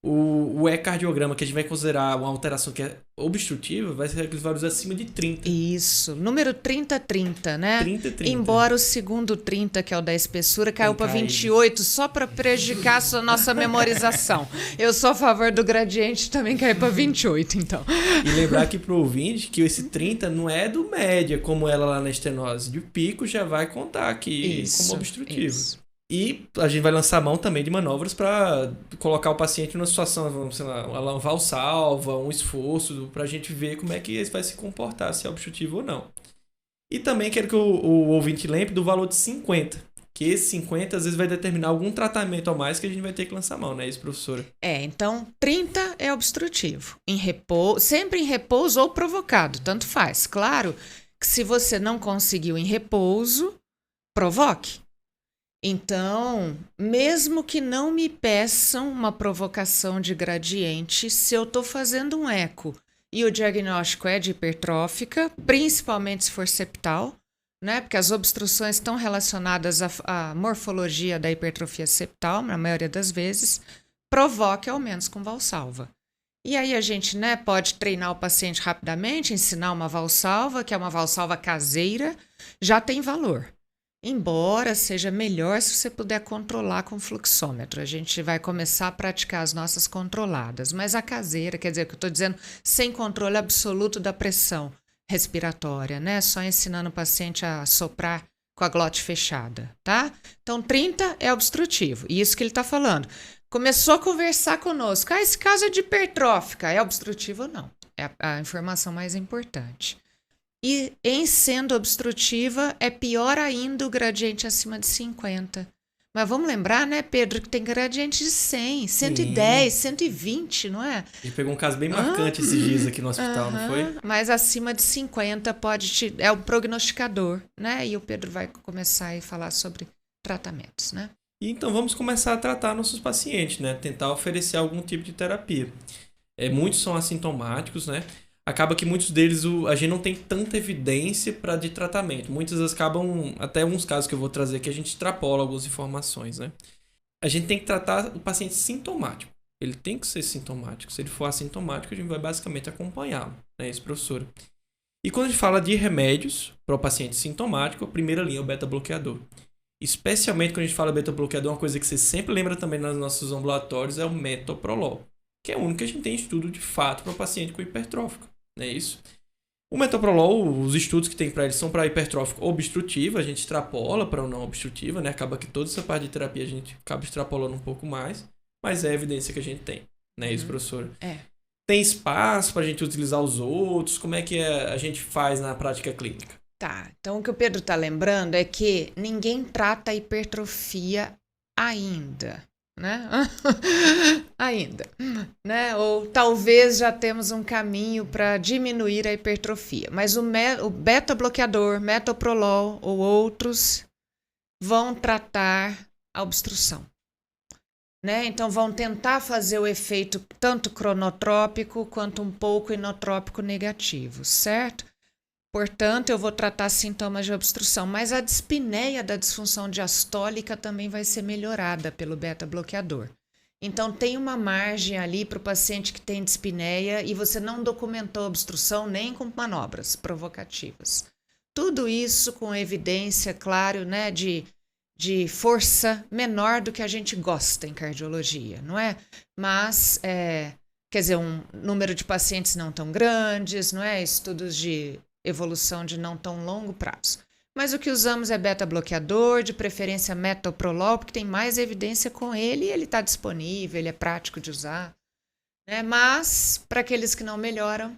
o ecocardiograma, que a gente vai considerar uma alteração que é obstrutiva, vai ser aqueles valores acima de 30. Isso, número 30-30, né? 30-30. Embora o segundo 30, que é o da espessura, caiu para 28, só para prejudicar a nossa memorização. Eu sou a favor do gradiente também cair para 28, então. E lembrar aqui pro ouvinte que esse 30 não é do média, como ela lá na estenose. De pico já vai contar aqui como obstrutivo. Isso. E a gente vai lançar mão também de manobras para colocar o paciente numa situação, sei lá, uma valsalva, um esforço, para a gente ver como é que ele vai se comportar, se é obstrutivo ou não. E também quero que o ouvinte lembre do valor de 50, que esse 50 às vezes vai determinar algum tratamento a mais que a gente vai ter que lançar mão, não é isso, professora? Então 30 é obstrutivo, sempre em repouso ou provocado, tanto faz. Claro que se você não conseguiu em repouso, provoque. Então, mesmo que não me peçam uma provocação de gradiente, se eu estou fazendo um eco e o diagnóstico é de hipertrófica, principalmente se for septal, né? Porque as obstruções estão relacionadas à morfologia da hipertrofia septal, na maioria das vezes, provoque ao menos com valsalva. E aí a gente, né, pode treinar o paciente rapidamente, ensinar uma valsalva, que é uma valsalva caseira, já tem valor. Embora seja melhor se você puder controlar com fluxômetro. A gente vai começar a praticar as nossas controladas. Mas a caseira, quer dizer, que eu estou dizendo, sem controle absoluto da pressão respiratória, né? Só ensinando o paciente a soprar com a glote fechada, tá? Então, 30 é obstrutivo. E isso que ele está falando. Começou a conversar conosco. Esse caso é de hipertrófica. É obstrutivo ou não? É a informação mais importante. E em sendo obstrutiva, é pior ainda o gradiente acima de 50. Mas vamos lembrar, né, Pedro, que tem gradiente de 100, 110, 120, não é? Ele pegou um caso bem marcante esses dias aqui no hospital, não foi? Mas acima de 50 é o prognosticador, né? E o Pedro vai começar a falar sobre tratamentos, né? E então vamos começar a tratar nossos pacientes, né? Tentar oferecer algum tipo de terapia. Muitos são assintomáticos, né? Acaba que muitos deles a gente não tem tanta evidência de tratamento. Muitas vezes acabam, até alguns casos que eu vou trazer aqui, a gente extrapola algumas informações, né? A gente tem que tratar o paciente sintomático. Ele tem que ser sintomático. Se ele for assintomático, a gente vai basicamente acompanhá-lo, né, isso, professora? E quando a gente fala de remédios para o paciente sintomático, a primeira linha é o beta-bloqueador. Especialmente quando a gente fala beta-bloqueador, uma coisa que você sempre lembra também nos nossos ambulatórios é o metoprolol, que é o único que a gente tem estudo de fato para o paciente com hipertrófico. Não é isso? O metoprolol, os estudos que tem para ele são para hipertrófico obstrutiva, a gente extrapola para o não obstrutiva, né? Acaba que toda essa parte de terapia a gente acaba extrapolando um pouco mais, mas é a evidência que a gente tem, não é isso, professora? Tem espaço para a gente utilizar os outros? Como é que a gente faz na prática clínica? Tá, então o que o Pedro está lembrando é que ninguém trata a hipertrofia ainda, né? Ainda, né? Ou talvez já temos um caminho para diminuir a hipertrofia, mas o beta-bloqueador, metoprolol ou outros vão tratar a obstrução, né? Então vão tentar fazer o efeito tanto cronotrópico quanto um pouco inotrópico negativo, certo? Portanto, eu vou tratar sintomas de obstrução, mas a dispneia da disfunção diastólica também vai ser melhorada pelo beta-bloqueador. Então, tem uma margem ali para o paciente que tem dispneia e você não documentou obstrução nem com manobras provocativas. Tudo isso com evidência, claro, né, de força menor do que a gente gosta em cardiologia, não é? Mas, quer dizer, um número de pacientes não tão grandes, não é? Estudos de evolução de não tão longo prazo. Mas o que usamos é beta-bloqueador, de preferência metoprolol, porque tem mais evidência com ele e ele está disponível, ele é prático de usar, né? Mas, para aqueles que não melhoram...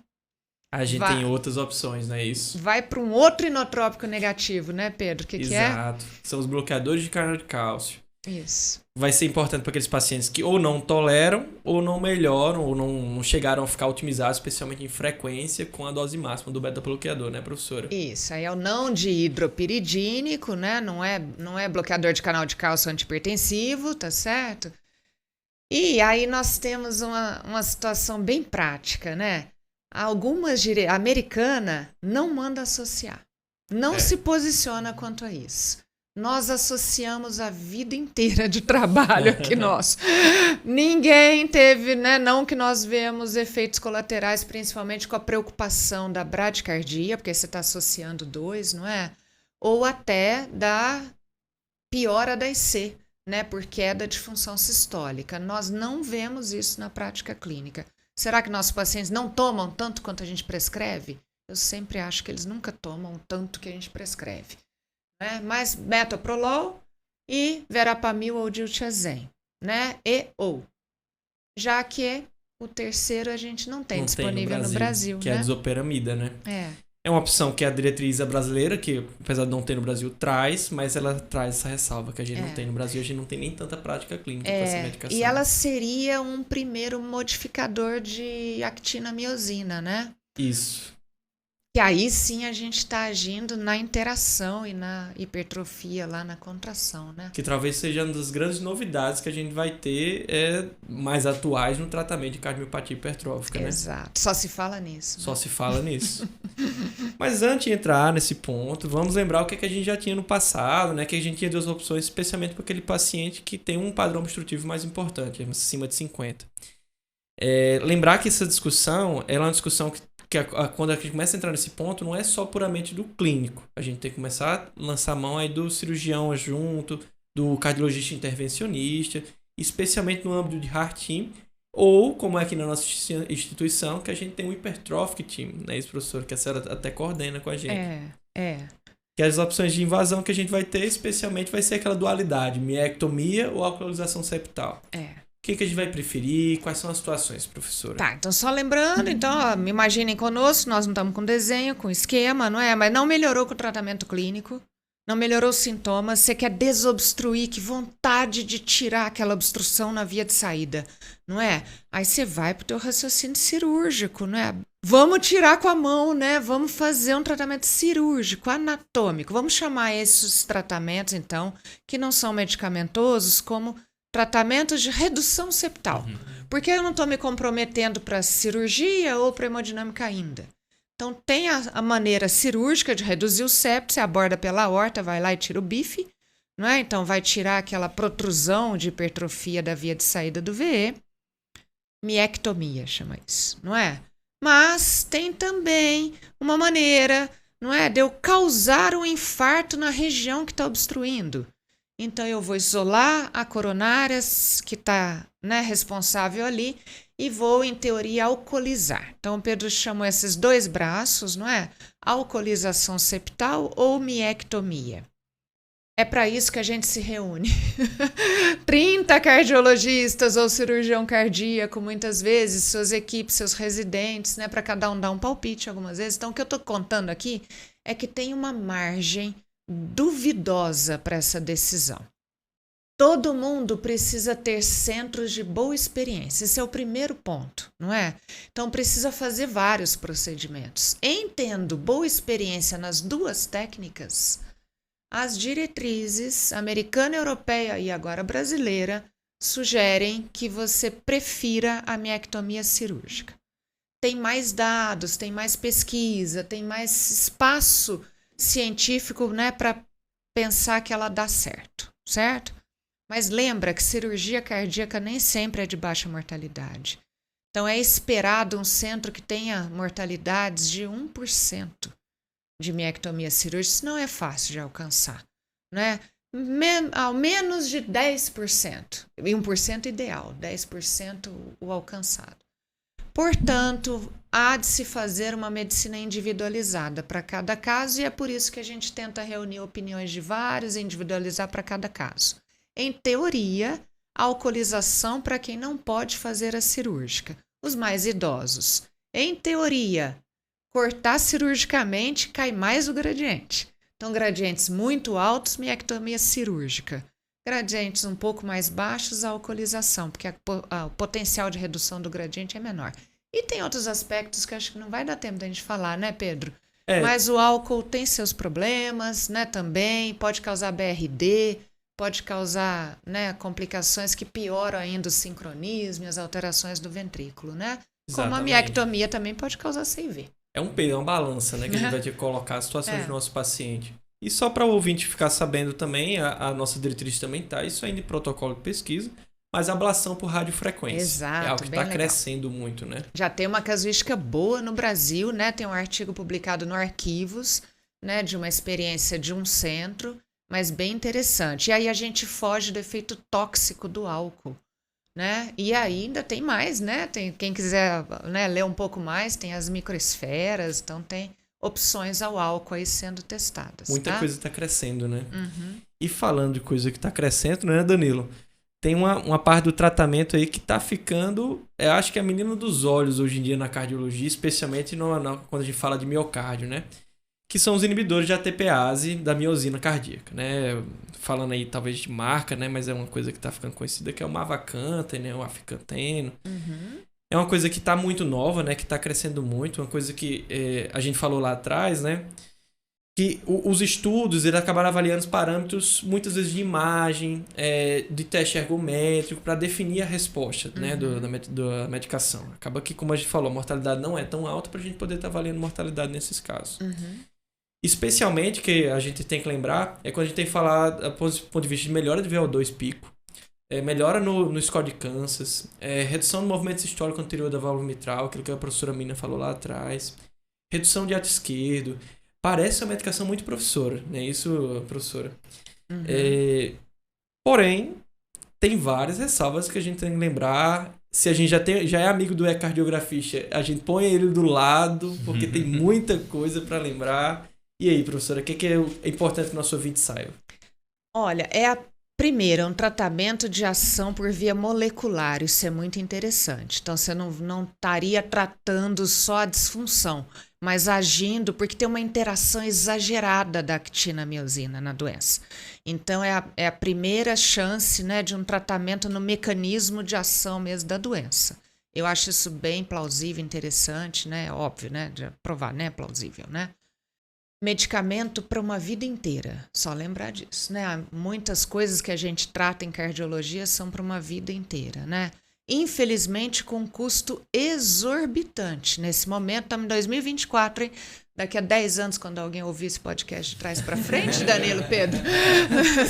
A gente tem outras opções, não é isso? Vai para um outro inotrópico negativo, né, Pedro? O que é? Exato. São os bloqueadores de canal de cálcio. Isso. Vai ser importante para aqueles pacientes que ou não toleram, ou não melhoram, ou não chegaram a ficar otimizados, especialmente em frequência, com a dose máxima do beta-bloqueador, né, professora? Isso, aí é o não de hidropiridínico, né? Não é bloqueador de canal de cálcio antihipertensivo, tá certo? E aí nós temos uma situação bem prática, né? A americana não manda associar, não se posiciona quanto a isso. Nós associamos a vida inteira de trabalho aqui nosso. Ninguém teve, né? Não que nós vemos efeitos colaterais, principalmente com a preocupação da bradicardia, porque você está associando dois, não é? Ou até da piora da IC, né? Por queda de função sistólica. Nós não vemos isso na prática clínica. Será que nossos pacientes não tomam tanto quanto a gente prescreve? Eu sempre acho que eles nunca tomam tanto que a gente prescreve. Né? Mas metoprolol e verapamil ou diltiazem, né? Já que o terceiro a gente não tem disponível no Brasil, que né? é a disoperamida, né? É uma opção que a diretriz brasileira, que apesar de não ter no Brasil, traz, mas ela traz essa ressalva que a gente não tem no Brasil, a gente não tem nem tanta prática clínica para essa medicação. E ela seria um primeiro modificador de actina-miosina, né? Isso. E aí sim a gente está agindo na interação e na hipertrofia, lá na contração, né? Que talvez seja uma das grandes novidades que a gente vai ter mais atuais no tratamento de cardiomiopatia hipertrófica, né? Exato. Só se fala nisso. Só se fala nisso. Mas antes de entrar nesse ponto, vamos lembrar o que a gente já tinha no passado, né? Que a gente tinha duas opções, especialmente para aquele paciente que tem um padrão obstrutivo mais importante, acima de 50. Lembrar que essa discussão ela é uma discussão que quando a gente começa a entrar nesse ponto, não é só puramente do clínico. A gente tem que começar a lançar mão aí do cirurgião junto, do cardiologista intervencionista, especialmente no âmbito de Heart Team, ou, como é aqui na nossa instituição, que a gente tem um Hypertrophic Team, né, isso, professor? Que a senhora até coordena com a gente. Que as opções de invasão que a gente vai ter, especialmente, vai ser aquela dualidade, miectomia ou alcoolização septal. O que a gente vai preferir? Quais são as situações, professora? Tá, então só lembrando, me imaginem conosco, nós não estamos com desenho, com esquema, não é? Mas não melhorou com o tratamento clínico, não melhorou os sintomas, você quer desobstruir, que vontade de tirar aquela obstrução na via de saída, não é? Aí você vai pro teu raciocínio cirúrgico, não é? Vamos tirar com a mão, né? Vamos fazer um tratamento cirúrgico, anatômico. Vamos chamar esses tratamentos, então, que não são medicamentosos, como tratamentos de redução septal. Porque eu não estou me comprometendo para cirurgia ou para hemodinâmica ainda. Então, tem a maneira cirúrgica de reduzir o septo, você aborda pela aorta, vai lá e tira o bife, não é? Então, vai tirar aquela protrusão de hipertrofia da via de saída do VE. Miectomia chama isso, não é? Mas tem também uma maneira, não é, de eu causar um infarto na região que está obstruindo. Então, eu vou isolar a coronária que está, né, responsável ali e vou, em teoria, alcoolizar. Então, o Pedro chamou esses dois braços, não é? Alcoolização septal ou miectomia. É para isso que a gente se reúne. 30 cardiologistas ou cirurgião cardíaco, muitas vezes, suas equipes, seus residentes, né, para cada um dar um palpite algumas vezes. Então, o que eu estou contando aqui é que tem uma margem duvidosa para essa decisão. Todo mundo precisa ter centros de boa experiência. Esse é o primeiro ponto, não é? Então, precisa fazer vários procedimentos. Em tendo boa experiência nas duas técnicas, as diretrizes americana, europeia e agora brasileira sugerem que você prefira a miectomia cirúrgica. Tem mais dados, tem mais pesquisa, tem mais espaço científico, né, para pensar que ela dá certo, certo? Mas lembra que cirurgia cardíaca nem sempre é de baixa mortalidade. Então é esperado um centro que tenha mortalidades de 1%. De miectomia cirúrgica, isso não é fácil de alcançar, né? Ao menos de 10%, e 1% ideal, 10% o alcançado. Portanto, há de se fazer uma medicina individualizada para cada caso e é por isso que a gente tenta reunir opiniões de vários e individualizar para cada caso. Em teoria, alcoolização para quem não pode fazer a cirúrgica, os mais idosos. Em teoria, cortar cirurgicamente, cai mais o gradiente. Então, gradientes muito altos, miectomia cirúrgica. Gradientes um pouco mais baixos, a alcoolização, porque o potencial de redução do gradiente é menor. E tem outros aspectos que acho que não vai dar tempo da gente falar, né, Pedro? Mas o álcool tem seus problemas, né, também. Pode causar BRD, pode causar, né, complicações que pioram ainda o sincronismo e as alterações do ventrículo, né? Exatamente. Como a miectomia também pode causar CV. É um peso, é uma balança, né, que a gente vai ter que colocar a situação do nosso paciente. E só para o ouvinte ficar sabendo também, a nossa diretriz também está isso ainda em protocolo de pesquisa, mas ablação por radiofrequência. Exato, é algo que está crescendo muito, né? Já tem uma casuística boa no Brasil, né? Tem um artigo publicado no Arquivos, né, de uma experiência de um centro, mas bem interessante. E aí a gente foge do efeito tóxico do álcool. Né? E ainda tem mais, né? Tem, quem quiser, né, ler um pouco mais, tem as microesferas, então tem opções ao álcool aí sendo testadas. Muita coisa está crescendo, né? Uhum. E falando de coisa que está crescendo, né, Danilo? Tem uma parte do tratamento aí que está ficando, eu acho que é a menina dos olhos hoje em dia na cardiologia, especialmente quando a gente fala de miocárdio, né? Que são os inibidores de ATPase da miosina cardíaca, né? Falando aí talvez de marca, né? Mas é uma coisa que está ficando conhecida, que é o mavacantem, né? O aficanteno. Uhum. É uma coisa que está muito nova, né? Que está crescendo muito. Uma coisa que a gente falou lá atrás, né? Que os estudos eles acabaram avaliando os parâmetros, muitas vezes de imagem, de teste ergométrico, para definir a resposta, né? Da medicação. Acaba que, como a gente falou, a mortalidade não é tão alta para a gente poder estar avaliando mortalidade nesses casos. Uhum. Especialmente, que a gente tem que lembrar, é quando a gente tem que falar do ponto de vista de melhora de VO2 pico, melhora no score de Kansas, redução do movimento sistólico anterior da válvula mitral, aquilo que a professora Mina falou lá atrás, redução de ato esquerdo. Parece uma medicação muito professora, né? Isso, professora. Uhum. Porém, tem várias ressalvas que a gente tem que lembrar. Se a gente já é amigo do ecocardiografista, a gente põe ele do lado, porque tem muita coisa para lembrar. E aí, professora, o que é importante que o nosso ouvinte saiba? Olha, primeiro, um tratamento de ação por via molecular, isso é muito interessante. Então, você não estaria tratando só a disfunção, mas agindo, porque tem uma interação exagerada da actina-miosina na doença. Então, é a primeira chance, né, de um tratamento no mecanismo de ação mesmo da doença. Eu acho isso bem plausível, interessante, né? Óbvio, né? De provar, né? Plausível, né? Medicamento para uma vida inteira, só lembrar disso, né? Muitas coisas que a gente trata em cardiologia são para uma vida inteira, né? Infelizmente, com um custo exorbitante. Nesse momento, estamos em 2024, hein? Daqui a 10 anos, quando alguém ouvir esse podcast de trás para frente, Danilo, Pedro,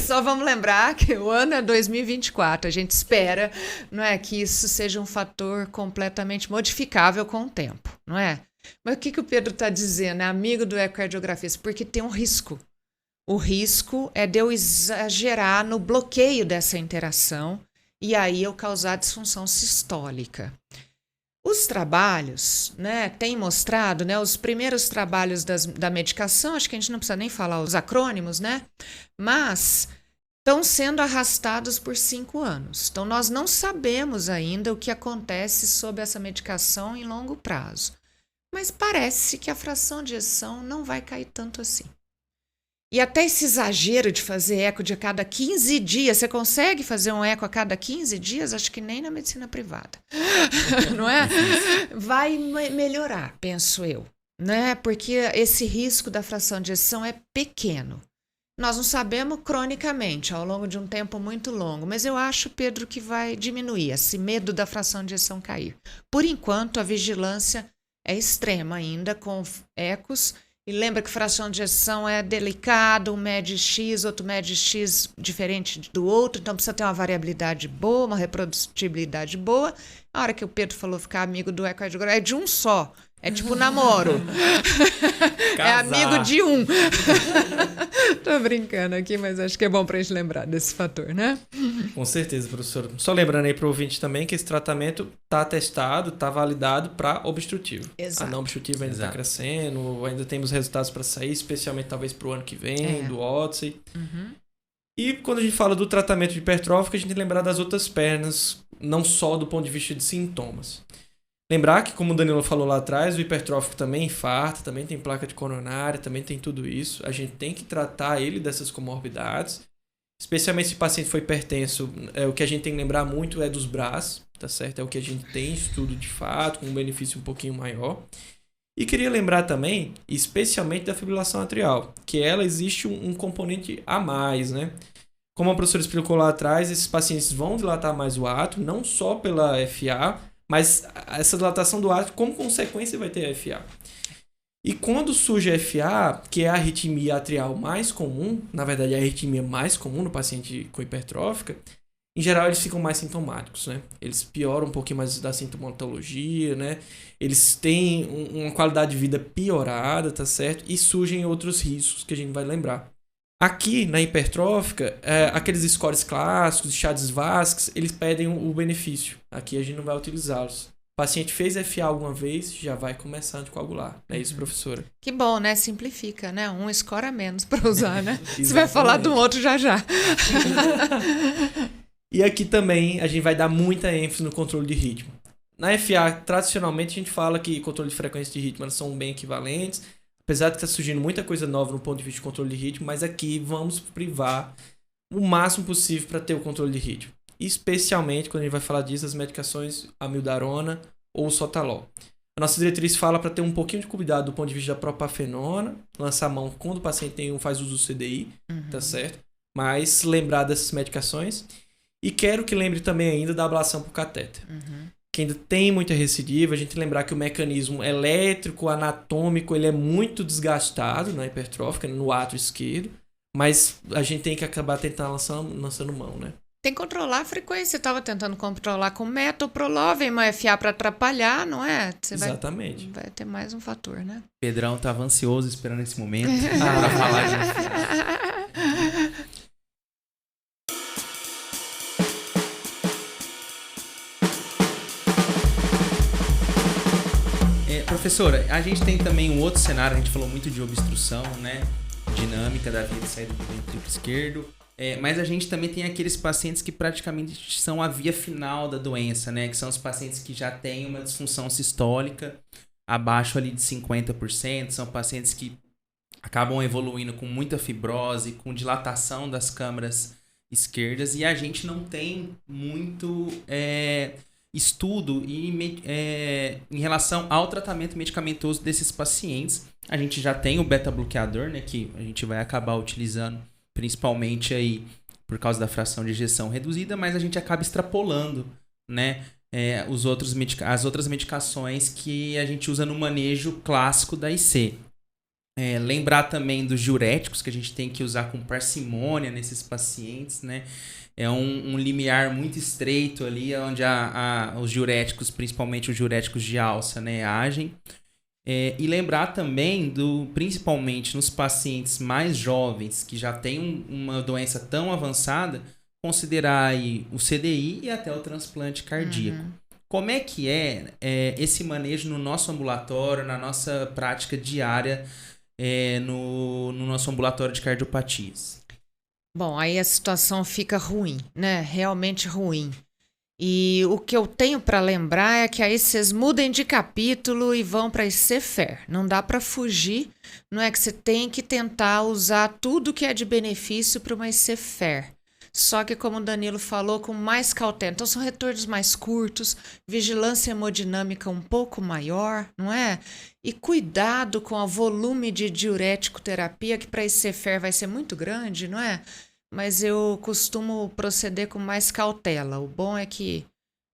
só vamos lembrar que o ano é 2024. A gente espera, não é, que isso seja um fator completamente modificável com o tempo, não é? Mas o que o Pedro está dizendo, é amigo do ecocardiografista? Porque tem um risco. O risco é de eu exagerar no bloqueio dessa interação e aí eu causar disfunção sistólica. Os trabalhos, né, têm mostrado, né, os primeiros trabalhos da medicação, acho que a gente não precisa nem falar os acrônimos, né, mas estão sendo arrastados por 5 anos. Então, nós não sabemos ainda o que acontece sob essa medicação em longo prazo. Mas parece que a fração de ejeção não vai cair tanto assim. E até esse exagero de fazer eco de a cada 15 dias, você consegue fazer um eco a cada 15 dias? Acho que nem na medicina privada, não é? Vai melhorar, penso eu, né? Porque esse risco da fração de ejeção é pequeno. Nós não sabemos cronicamente, ao longo de um tempo muito longo, mas eu acho, Pedro, que vai diminuir esse medo da fração de ejeção cair. Por enquanto, a vigilância é extrema ainda com ecos. E lembra que fração de ejeção é delicado, um mede X, outro mede X diferente do outro, então precisa ter uma variabilidade boa, uma reprodutibilidade boa. A hora que o Pedro falou ficar amigo do ecocardiograma, é de um só. É tipo namoro. É amigo de um. Tô brincando aqui, mas acho que é bom pra gente lembrar desse fator, né? Com certeza, professor. Só lembrando aí pro ouvinte também que esse tratamento tá testado, tá validado para obstrutivo. Exato. A não obstrutiva ainda está crescendo, ainda temos resultados para sair, especialmente talvez pro ano que vem, do Odyssey. Uhum. E quando a gente fala do tratamento de hipertrófico, a gente tem que lembrar das outras pernas, não só do ponto de vista de sintomas. Lembrar que, como o Danilo falou lá atrás, o hipertrófico também infarta, também tem placa de coronária, também tem tudo isso. A gente tem que tratar ele dessas comorbidades, especialmente se o paciente foi hipertenso. O que a gente tem que lembrar muito é dos braços, tá certo? É o que a gente tem estudo de fato, com um benefício um pouquinho maior. E queria lembrar também, especialmente da fibrilação atrial, que ela existe um componente a mais, né? Como a professora explicou lá atrás, esses pacientes vão dilatar mais o átrio, não só pela FA, mas essa dilatação do átrio, como consequência, vai ter a FA. E quando surge a FA, que é a arritmia atrial mais comum, na verdade é a arritmia mais comum no paciente com hipertrófica, em geral eles ficam mais sintomáticos, né? Eles pioram um pouquinho mais da sintomatologia, né? Eles têm uma qualidade de vida piorada, tá certo? E surgem outros riscos que a gente vai lembrar. Aqui, na hipertrófica, aqueles scores clássicos, Chades-Vasques, eles pedem o benefício. Aqui a gente não vai utilizá-los. O paciente fez FA alguma vez, já vai começar a anticoagular. É isso, professora? Que bom, né? Simplifica, né? Um score a menos para usar, né? Você vai falar de um outro já. E aqui também a gente vai dar muita ênfase no controle de ritmo. Na FA, tradicionalmente, a gente fala que controle de frequência de ritmo elas são bem equivalentes, apesar de estar surgindo muita coisa nova no ponto de vista de controle de ritmo, mas aqui vamos privar o máximo possível para ter o controle de ritmo. Especialmente quando a gente vai falar disso, as medicações amiodarona ou sotalol. A nossa diretriz fala para ter um pouquinho de cuidado do ponto de vista da propafenona, lançar a mão quando o paciente faz uso do CDI, tá certo? Mas lembrar dessas medicações. E quero que lembre também ainda da ablação por catéter. Que ainda tem muita recidiva, a gente lembrar que o mecanismo elétrico, anatômico, ele é muito desgastado na hipertrófica, no átrio esquerdo, mas a gente tem que acabar tentando lançando mão, né? Tem que controlar a frequência. Eu estava tentando controlar com metoprolol, vem uma FA para atrapalhar, não é? Exatamente. Vai ter mais um fator, né? Pedrão estava ansioso esperando esse momento para falar disso. Professora, a gente tem também um outro cenário, a gente falou muito de obstrução, né? Dinâmica da via de saída do ventrículo esquerdo. Mas a gente também tem aqueles pacientes que praticamente são a via final da doença, né? Que são os pacientes que já têm uma disfunção sistólica abaixo ali de 50%. São pacientes que acabam evoluindo com muita fibrose, com dilatação das câmaras esquerdas. E a gente não tem muito estudo em relação ao tratamento medicamentoso desses pacientes. A gente já tem o beta-bloqueador, né? Que a gente vai acabar utilizando principalmente aí por causa da fração de ejeção reduzida, mas a gente acaba extrapolando, né, as outras medicações que a gente usa no manejo clássico da IC. Lembrar também dos diuréticos, que a gente tem que usar com parcimônia nesses pacientes, né? É um limiar muito estreito ali, onde os diuréticos, principalmente os diuréticos de alça, né, agem. E lembrar também, principalmente nos pacientes mais jovens, que já têm uma doença tão avançada, considerar aí o CDI e até o transplante cardíaco. Como é que é esse manejo no nosso ambulatório, na nossa prática diária, no nosso ambulatório de cardiopatias? Bom, aí a situação fica ruim, né? Realmente ruim. E o que eu tenho para lembrar é que aí vocês mudem de capítulo e vão para ICFER. Não dá para fugir, não é que você tem que tentar usar tudo que é de benefício para uma ICFER. Só que, como o Danilo falou, com mais cautela. Então, são retornos mais curtos, vigilância hemodinâmica um pouco maior, não é? E cuidado com o volume de diurético terapia, que para ICFER vai ser muito grande, não é? Mas eu costumo proceder com mais cautela. O bom é que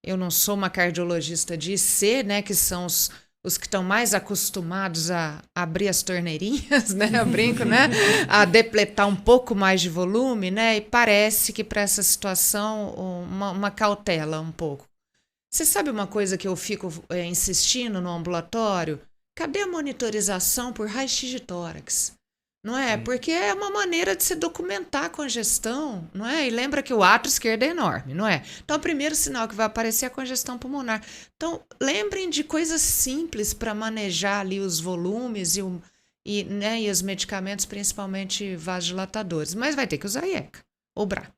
eu não sou uma cardiologista de IC, né? Que são os que estão mais acostumados a abrir as torneirinhas, né? Eu brinco, né? A depletar um pouco mais de volume, né? E parece que para essa situação uma cautela um pouco. Você sabe uma coisa que eu fico insistindo no ambulatório? Cadê a monitorização por raio-x de tórax? Não é? Porque é uma maneira de se documentar a congestão, não é? E lembra que o átrio esquerdo é enorme, não é? Então, o primeiro sinal que vai aparecer é a congestão pulmonar. Então, lembrem de coisas simples para manejar ali os volumes e os medicamentos, principalmente vasodilatadores. Mas vai ter que usar IECA ou BRA,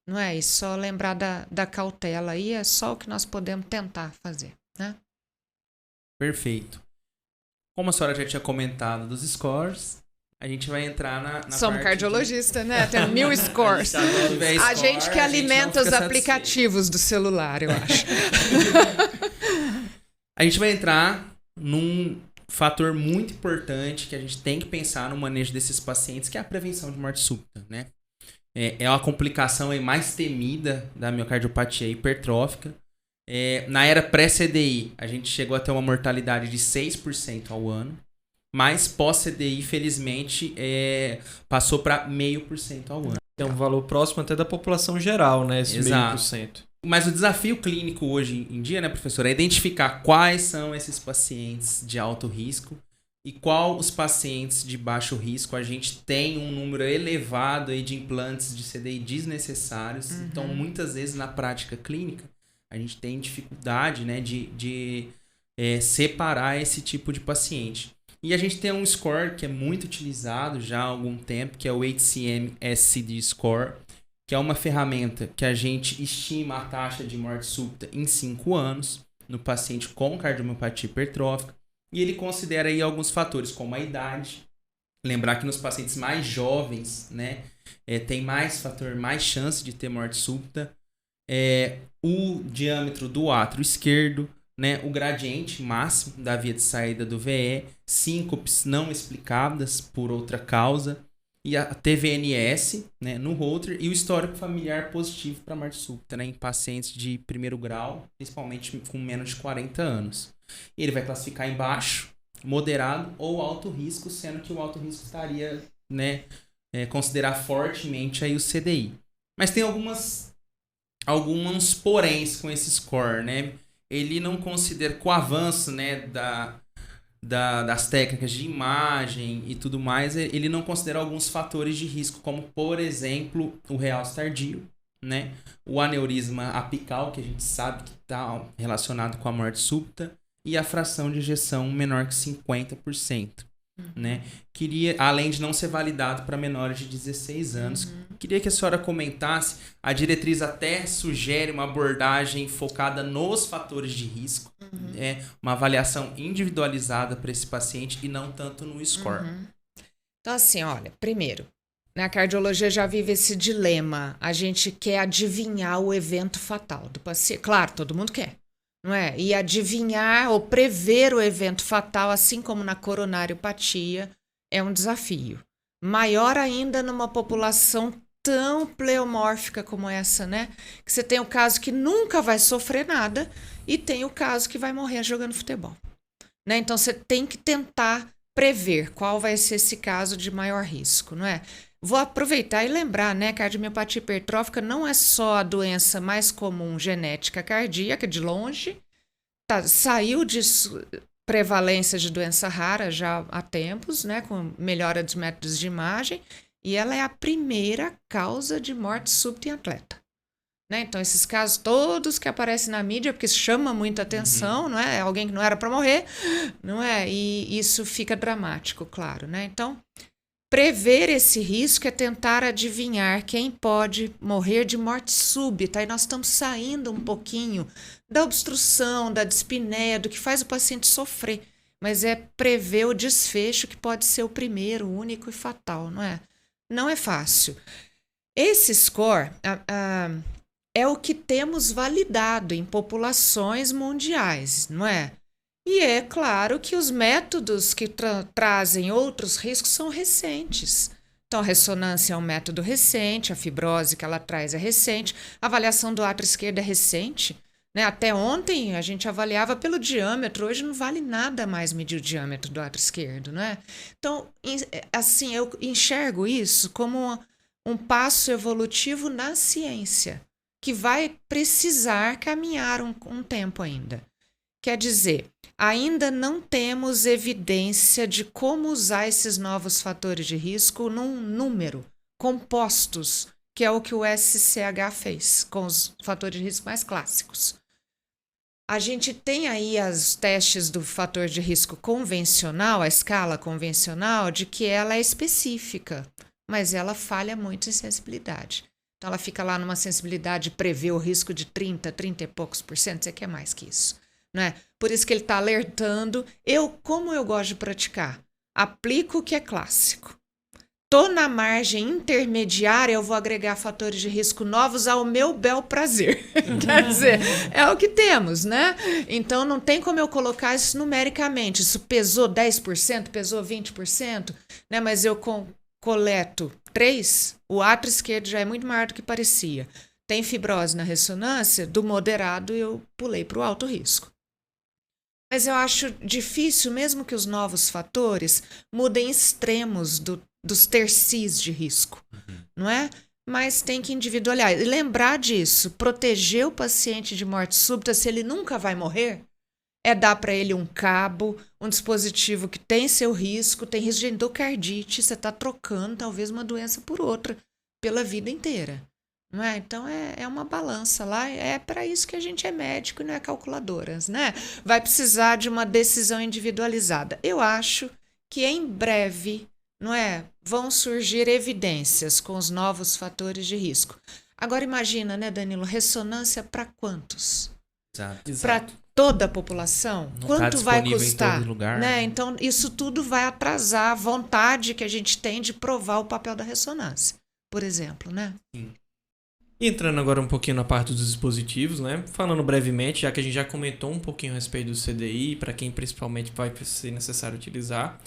não é? E só lembrar da cautela aí é só o que nós podemos tentar fazer, né? Perfeito. Como a senhora já tinha comentado dos scores, a gente vai entrar na Somos cardiologista, né? Tem 1000 scores. A gente que alimenta os aplicativos do celular, eu acho. A gente vai entrar num fator muito importante que a gente tem que pensar no manejo desses pacientes, que é a prevenção de morte súbita, né? É uma complicação aí mais temida da miocardiopatia hipertrófica. Na era pré-CDI, a gente chegou a ter uma mortalidade de 6% ao ano. Mas pós-CDI, felizmente, passou para 0,5% ao ano. É um valor próximo até da população geral, né? Esse 0,5%. Mas o desafio clínico hoje em dia, né, professor, é identificar quais são esses pacientes de alto risco e qual os pacientes de baixo risco. A gente tem um número elevado aí de implantes de CDI desnecessários. Uhum. Então, muitas vezes, na prática clínica, a gente tem dificuldade, né, de separar esse tipo de paciente. E a gente tem um score que é muito utilizado já há algum tempo, que é o HCM-SCD Score, que é uma ferramenta que a gente estima a taxa de morte súbita em 5 anos no paciente com cardiomiopatia hipertrófica. E ele considera aí alguns fatores, como a idade. Lembrar que nos pacientes mais jovens, né, tem mais chance de ter morte súbita. O diâmetro do átrio esquerdo, né, o gradiente máximo da via de saída do VE, síncopes não explicadas por outra causa, e a TVNS, né, no Holter, e o histórico familiar positivo para morte súbita, né, em pacientes de primeiro grau, principalmente com menos de 40 anos. E ele vai classificar em baixo, moderado ou alto risco, sendo que o alto risco estaria, né, considerar fortemente aí o CDI. Mas tem alguns poréns com esse score, né? Ele não considera, com o avanço, né, das técnicas de imagem e tudo mais, ele não considera alguns fatores de risco, como, por exemplo, o realce tardio, né, o aneurisma apical, que a gente sabe que está relacionado com a morte súbita, e a fração de ejeção menor que 50%. Né? Além de não ser validado para menores de 16 anos. Queria que a senhora comentasse. A diretriz até sugere uma abordagem focada nos fatores de risco, uma avaliação individualizada para esse paciente e não tanto no score. Então, assim, olha, primeiro, na cardiologia já vive esse dilema. A gente quer adivinhar o evento fatal do paciente. Claro, todo mundo quer. Não é? E adivinhar ou prever o evento fatal, assim como na coronariopatia, é um desafio. Maior ainda numa população tão pleomórfica como essa, né? Que você tem o caso que nunca vai sofrer nada e tem o caso que vai morrer jogando futebol. Né? Então, você tem que tentar prever qual vai ser esse caso de maior risco, não é? Vou aproveitar e lembrar, né, que a cardiomiopatia hipertrófica não é só a doença mais comum genética cardíaca, de longe, saiu de prevalência de doença rara já há tempos, né, com melhora dos métodos de imagem, e ela é a primeira causa de morte súbita em atleta. né? Então, esses casos todos que aparecem na mídia, porque chama muita atenção, não é? Alguém que não era para morrer, não é? E isso fica dramático, claro, né? Então, prever esse risco é tentar adivinhar quem pode morrer de morte súbita. E nós estamos saindo um pouquinho da obstrução, da dispneia, do que faz o paciente sofrer. Mas é prever o desfecho que pode ser o primeiro, o único e fatal, não é? Não é fácil. Esse score é o que temos validado em populações mundiais, não é? E é claro que os métodos que trazem outros riscos são recentes. Então, a ressonância é um método recente, a fibrose que ela traz é recente, a avaliação do átrio esquerdo é recente. Né? Até ontem a gente avaliava pelo diâmetro, hoje não vale nada mais medir o diâmetro do átrio esquerdo. Não é? Então, assim, eu enxergo isso como um passo evolutivo na ciência, que vai precisar caminhar um tempo ainda. Quer dizer, ainda não temos evidência de como usar esses novos fatores de risco num número, compostos, que é o que o SCH fez com os fatores de risco mais clássicos. A gente tem aí os testes do fator de risco convencional, a escala convencional, de que ela é específica, mas ela falha muito em sensibilidade. Então, ela fica lá numa sensibilidade de prever o risco de 30 e poucos por cento, você quer mais que isso. Não é? Por isso que ele está alertando. Como eu gosto de praticar? Aplico o que é clássico. Estou na margem intermediária, eu vou agregar fatores de risco novos ao meu bel prazer. Quer dizer, é o que temos, né? Então, não tem como eu colocar isso numericamente. Isso pesou 10%, pesou 20%, né? Mas eu coleto 3%, o átrio esquerdo já é muito maior do que parecia. Tem fibrose na ressonância, do moderado eu pulei para o alto risco. Mas eu acho difícil, mesmo que os novos fatores mudem extremos dos tercis de risco, não é? Mas tem que individualizar. E lembrar disso, proteger o paciente de morte súbita, se ele nunca vai morrer, é dar para ele um cabo, um dispositivo que tem seu risco, tem risco de endocardite, você está trocando talvez uma doença por outra pela vida inteira. Não é? Então é uma balança lá, é para isso que a gente é médico e não é calculadoras, né? Vai precisar de uma decisão individualizada. Eu acho que em breve, não é, vão surgir evidências com os novos fatores de risco. Agora imagina, né, Danilo, ressonância para quantos? Para toda a população? Não quanto tá vai disponível custar? em todo lugar, né? Então isso tudo vai atrasar a vontade que a gente tem de provar o papel da ressonância, por exemplo, né? Sim. E entrando agora um pouquinho na parte dos dispositivos, né? Falando brevemente, já que a gente já comentou um pouquinho a respeito do CDI, para quem principalmente vai ser necessário utilizar.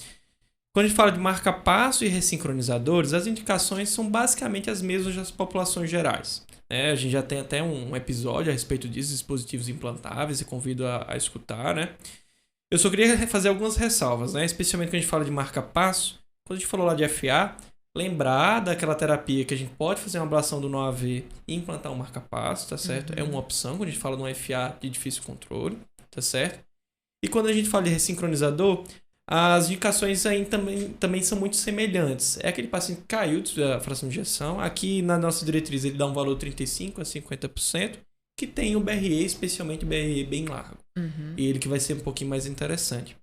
Quando a gente fala de marca-passo e ressincronizadores, as indicações são basicamente as mesmas das populações gerais. A gente já tem até um episódio a respeito disso, dispositivos implantáveis, e convido a escutar, né? Eu só queria fazer algumas ressalvas, né? Especialmente quando a gente fala de marca-passo. Quando a gente falou lá de FA, lembrar daquela terapia que a gente pode fazer uma ablação do nó AV e implantar um marca-passo, tá certo? É uma opção quando a gente fala de um FA de difícil controle, tá certo? E quando a gente fala de ressincronizador, as indicações aí também são muito semelhantes. É aquele paciente que caiu da fração de injeção. Aqui na nossa diretriz ele dá um valor de 35% a 50%, que tem o BRE, especialmente o BRE bem largo. E ele que vai ser um pouquinho mais interessante.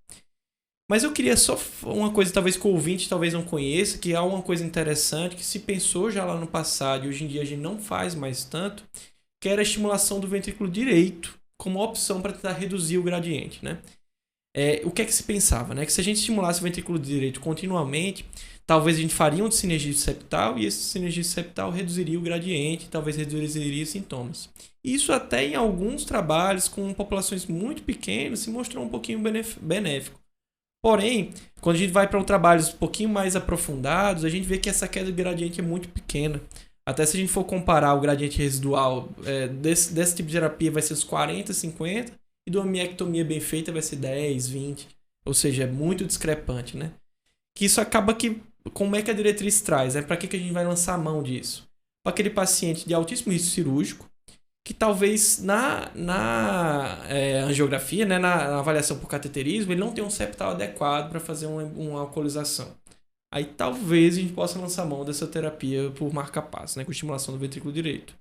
Mas eu queria só uma coisa, talvez que o ouvinte talvez não conheça, que há uma coisa interessante que se pensou já lá no passado e hoje em dia a gente não faz mais tanto, que era a estimulação do ventrículo direito como opção para tentar reduzir o gradiente, né? O que é que se pensava, né? Que se a gente estimulasse o ventrículo direito continuamente, talvez a gente faria um sinergismo septal e esse sinergismo septal reduziria o gradiente, talvez reduziria os sintomas. Isso até em alguns trabalhos com populações muito pequenas se mostrou um pouquinho benéfico. Porém, quando a gente vai para trabalhos um pouquinho mais aprofundados, a gente vê que essa queda de gradiente é muito pequena. Até se a gente for comparar o gradiente residual desse tipo de terapia vai ser os 40, 50, e de uma miectomia bem feita vai ser 10, 20. Ou seja, é muito discrepante, né? Que isso acaba que... Como é que a diretriz traz? Para que a gente vai lançar a mão disso? Para aquele paciente de altíssimo risco cirúrgico, que talvez na angiografia, né, na avaliação por cateterismo, ele não tem um septal adequado para fazer uma alcoolização. Aí talvez a gente possa lançar mão dessa terapia por marca-passo, né, com estimulação do ventrículo direito.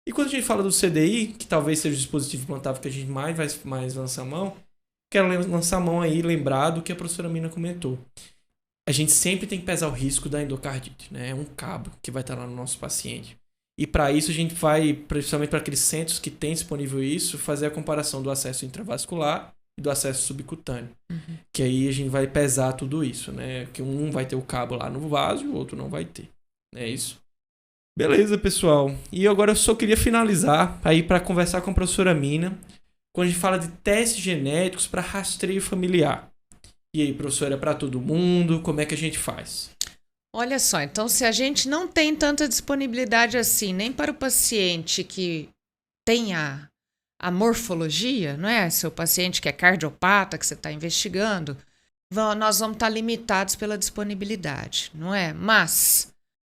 E quando a gente fala do CDI, que talvez seja o dispositivo implantável que a gente mais lança a mão, quero lançar a mão aí, lembrar do que a professora Mina comentou. A gente sempre tem que pesar o risco da endocardite, né? É um cabo que vai estar lá no nosso paciente. E para isso a gente vai, principalmente para aqueles centros que têm disponível isso, fazer a comparação do acesso intravascular e do acesso subcutâneo. Que aí a gente vai pesar tudo isso, né? Que um vai ter o cabo lá no vaso e o outro não vai ter. É isso. Beleza, pessoal. E agora eu só queria finalizar aí para conversar com a professora Mina, quando a gente fala de testes genéticos para rastreio familiar. E aí, professora, é para todo mundo? Como é que a gente faz? Olha só, então se a gente não tem tanta disponibilidade assim, nem para o paciente que tem a morfologia, não é? Seu paciente que é cardiopata, que você está investigando, nós vamos estar limitados pela disponibilidade, não é? Mas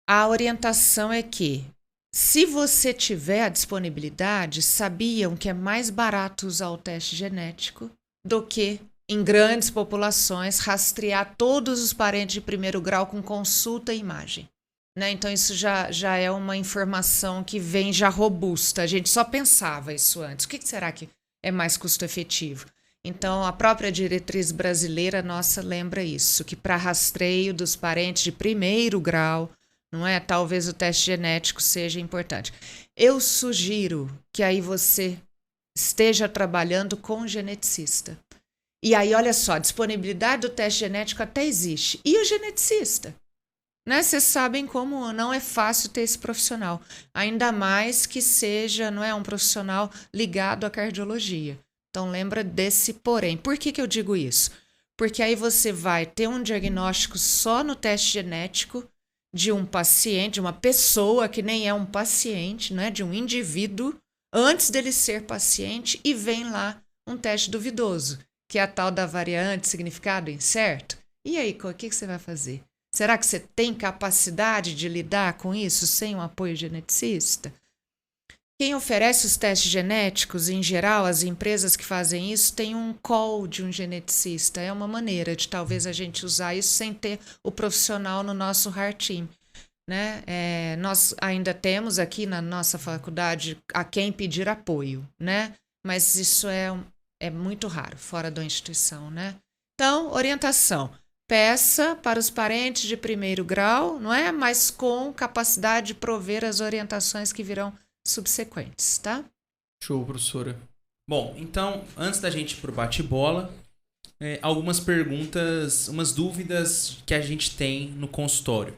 a orientação é que, se você tiver a disponibilidade, sabiam que é mais barato usar o teste genético do que, em grandes populações, rastrear todos os parentes de primeiro grau com consulta e imagem. Né? Então, isso já é uma informação que vem já robusta. A gente só pensava isso antes. O que será que é mais custo-efetivo? Então, a própria diretriz brasileira nossa lembra isso, que para rastreio dos parentes de primeiro grau, não é? Talvez o teste genético seja importante. Eu sugiro que aí você esteja trabalhando com um geneticista. E aí, olha só, a disponibilidade do teste genético até existe. E o geneticista? Né? Vocês sabem como não é fácil ter esse profissional. Ainda mais que seja, não é, um profissional ligado à cardiologia. Então, lembra desse porém. Por que eu digo isso? Porque aí você vai ter um diagnóstico só no teste genético de um paciente, de uma pessoa que nem é um paciente, né? De um indivíduo, antes dele ser paciente, e vem lá um teste duvidoso, que é a tal da variante significado incerto. E aí, o que você vai fazer? Será que você tem capacidade de lidar com isso sem um apoio geneticista? Quem oferece os testes genéticos, em geral, as empresas que fazem isso, têm um call de um geneticista. É uma maneira de talvez a gente usar isso sem ter o profissional no nosso heart team. Né? Nós ainda temos aqui na nossa faculdade a quem pedir apoio, né? Mas isso é muito raro, fora da instituição. Né? Então, orientação. Peça para os parentes de primeiro grau, não é? Mas com capacidade de prover as orientações que virão subsequentes, tá? Show, professora. Bom, então, antes da gente ir pro bate-bola, algumas perguntas, umas dúvidas que a gente tem no consultório.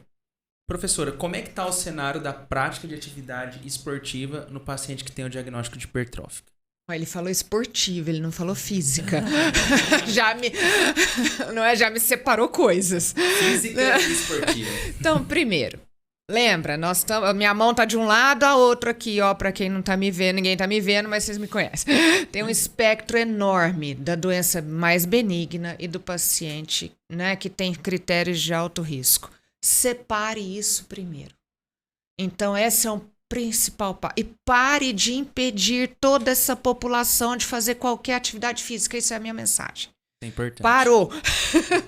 Professora, como é que está o cenário da prática de atividade esportiva no paciente que tem o diagnóstico de hipertrófica? Ele falou esportiva, ele não falou física. Já me separou coisas. Física e esportiva. Então, primeiro, lembra, minha mão tá de um lado, a outra aqui, ó, para quem não tá me vendo, ninguém tá me vendo, mas vocês me conhecem. Tem um espectro enorme da doença mais benigna e do paciente, né, que tem critérios de alto risco. Separe isso primeiro. Então, esse é um principal. E pare de impedir toda essa população de fazer qualquer atividade física. Isso é a minha mensagem. É importante. Parou.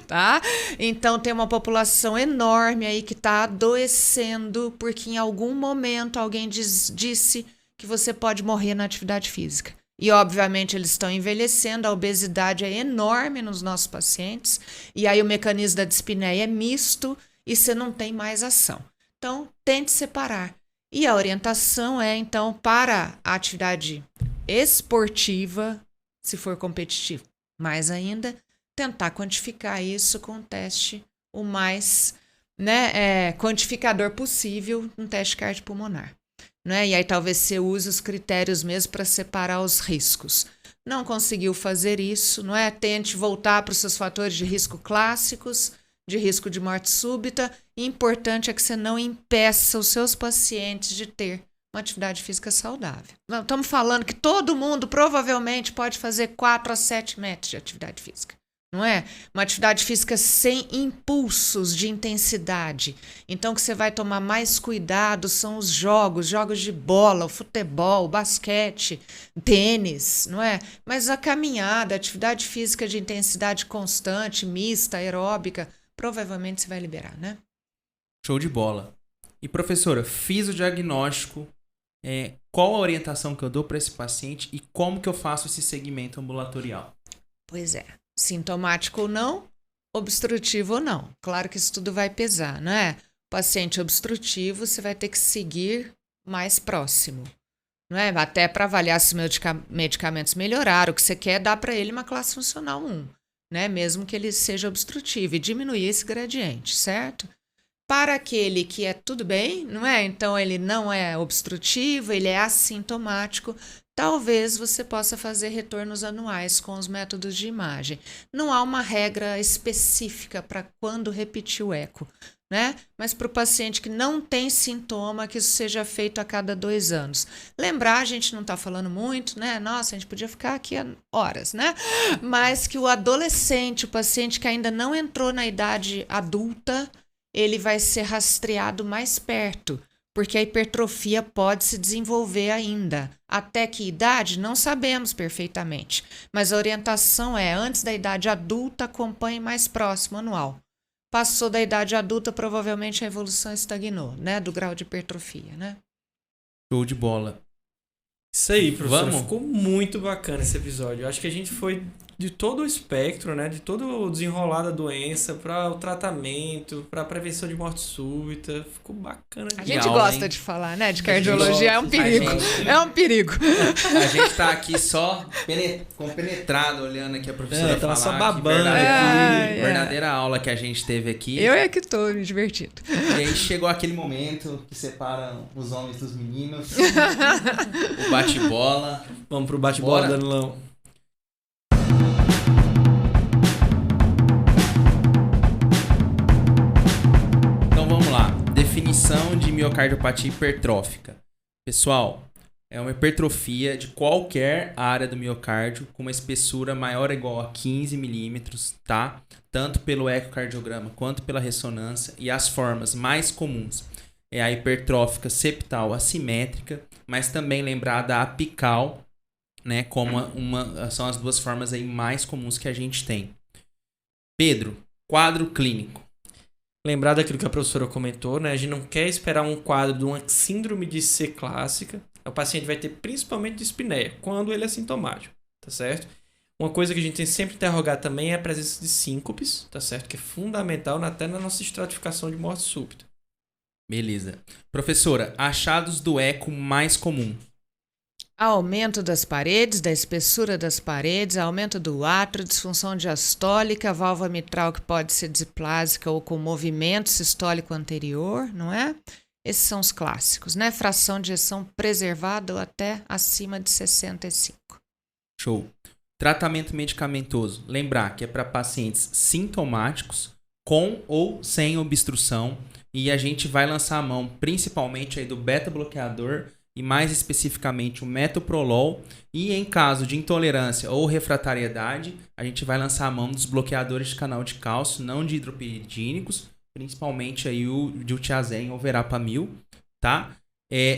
Tá? Então tem uma população enorme aí que está adoecendo porque em algum momento alguém disse que você pode morrer na atividade física. E obviamente eles estão envelhecendo, a obesidade é enorme nos nossos pacientes, e aí o mecanismo da dispneia é misto e você não tem mais ação. Então tente separar. E a orientação é, então, para a atividade esportiva, se for competitivo, mais ainda, tentar quantificar isso com um teste o mais quantificador possível, um teste cardiopulmonar. Né? E aí talvez você use os critérios mesmo para separar os riscos. Não conseguiu fazer isso, não é? Tente voltar para os seus fatores de risco clássicos, de risco de morte súbita. Importante é que você não impeça os seus pacientes de ter uma atividade física saudável. Estamos falando que todo mundo provavelmente pode fazer 4 a 7 metros de atividade física, não é? Uma atividade física sem impulsos de intensidade. Então, o que você vai tomar mais cuidado são os jogos de bola, o futebol, o basquete, tênis, não é? Mas a caminhada, a atividade física de intensidade constante, mista, aeróbica, provavelmente você vai liberar, né? Show de bola. E professora, fiz o diagnóstico qual a orientação que eu dou para esse paciente e como que eu faço esse segmento ambulatorial? Pois é. Sintomático ou não, obstrutivo ou não. Claro que isso tudo vai pesar, não é? Paciente obstrutivo, você vai ter que seguir mais próximo, não é? Até para avaliar se os medicamentos melhoraram. O que você quer é dar para ele uma classe funcional 1, né? Mesmo que ele seja obstrutivo, e diminuir esse gradiente, certo? Para aquele que é tudo bem, não é? Então ele não é obstrutivo, ele é assintomático. Talvez você possa fazer retornos anuais com os métodos de imagem. Não há uma regra específica para quando repetir o eco, né? Mas para o paciente que não tem sintoma, que isso seja feito a cada 2 anos. Lembrar, a gente não está falando muito, né? Nossa, a gente podia ficar aqui horas, né? Mas que o adolescente, o paciente que ainda não entrou na idade adulta, ele vai ser rastreado mais perto, porque a hipertrofia pode se desenvolver ainda. Até que idade? Não sabemos perfeitamente, mas a orientação é, antes da idade adulta, acompanhe mais próximo, anual. Passou da idade adulta, provavelmente a evolução estagnou, né? Do grau de hipertrofia, né? Show de bola. Isso aí, professor. Vamos? Ficou muito bacana esse episódio. Eu acho que a gente foi de todo o espectro, né? De todo o desenrolar da doença, para o tratamento, para a prevenção de morte súbita. Ficou bacana. A gente aula, gosta hein? de falar, né? De cardiologia, é um perigo. É um perigo. A gente tá aqui só compenetrado, olhando aqui a professora falar. Só que babando verdadeira aula que a gente teve aqui. Eu é que tô me divertindo. E aí chegou aquele momento que separa os homens dos meninos. O bate-bola. Vamos pro bate-bola, Bora. Danilão. Então vamos lá. Definição de miocardiopatia hipertrófica. Pessoal, é uma hipertrofia de qualquer área do miocárdio com uma espessura maior ou igual a 15 milímetros, tá? Tanto pelo ecocardiograma quanto pela ressonância. E as formas mais comuns é a hipertrófica septal assimétrica, mas também lembrada a apical, né? Como são as duas formas aí mais comuns que a gente tem. Pedro, quadro clínico. Lembrar daquilo que a professora comentou, né? A gente não quer esperar um quadro de uma síndrome de C clássica. O paciente vai ter principalmente dispneia, quando ele é sintomático, tá certo? Uma coisa que a gente tem sempre que interrogar também é a presença de síncopes, tá certo? Que é fundamental até na nossa estratificação de morte súbita. Beleza. Professora, achados do eco mais comum. Aumento das paredes, da espessura das paredes, aumento do átrio, disfunção diastólica, válvula mitral que pode ser displásica ou com movimento sistólico anterior, não é? Esses são os clássicos, né? Fração de ejeção preservada ou até acima de 65. Show. Tratamento medicamentoso. Lembrar que é para pacientes sintomáticos, com ou sem obstrução, e a gente vai lançar a mão principalmente aí do beta-bloqueador e mais especificamente o metoprolol, e em caso de intolerância ou refratariedade, a gente vai lançar a mão dos bloqueadores de canal de cálcio, não de hidropiridínicos, principalmente aí o diltiazem ou verapamil, tá?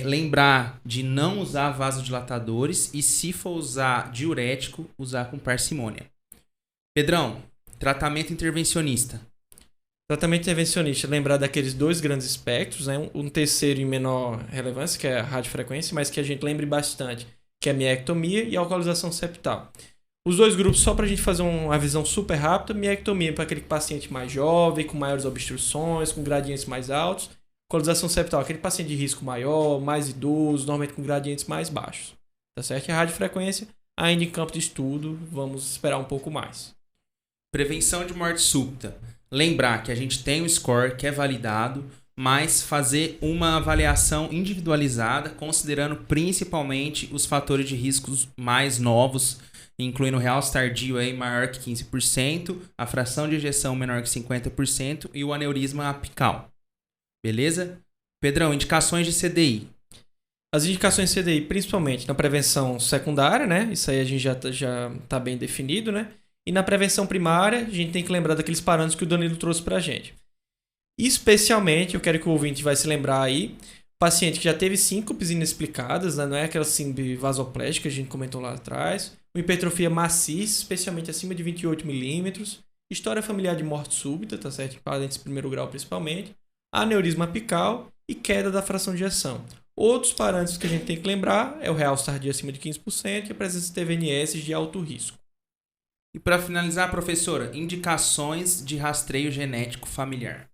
Lembrar de não usar vasodilatadores e, se for usar diurético, usar com parcimônia. Pedrão, tratamento intervencionista. Tratamento intervencionista, lembrar daqueles 2 grandes espectros, né? Um terceiro em menor relevância, que é a radiofrequência, mas que a gente lembre bastante, que é a miectomia e a alcoolização septal. Os 2 grupos, só para a gente fazer uma visão super rápida, miectomia para aquele paciente mais jovem, com maiores obstruções, com gradientes mais altos. Alcoolização septal, aquele paciente de risco maior, mais idoso, normalmente com gradientes mais baixos. Tá certo? E a radiofrequência, ainda em campo de estudo, vamos esperar um pouco mais. Prevenção de morte súbita. Lembrar que a gente tem um score que é validado, mas fazer uma avaliação individualizada, considerando principalmente os fatores de riscos mais novos, incluindo o realce tardio aí maior que 15%, a fração de ejeção menor que 50% e o aneurisma apical. Beleza? Pedrão, indicações de CDI. As indicações de CDI, principalmente na prevenção secundária, né? Isso aí a gente já tá bem definido, né? E na prevenção primária, a gente tem que lembrar daqueles parâmetros que o Danilo trouxe pra gente. Especialmente, eu quero que o ouvinte vai se lembrar aí, paciente que já teve síncopes inexplicadas, né? Não é aquela síndrome vasoplégica que a gente comentou lá atrás. Uma hipertrofia maciça, especialmente acima de 28 milímetros. História familiar de morte súbita, tá certo? Pacientes de primeiro grau principalmente. Aneurisma apical e queda da fração de ejeção. Outros parâmetros que a gente tem que lembrar é o realce tardio acima de 15% e a presença de TVNS de alto risco. E para finalizar, professora, indicações de rastreio genético familiar.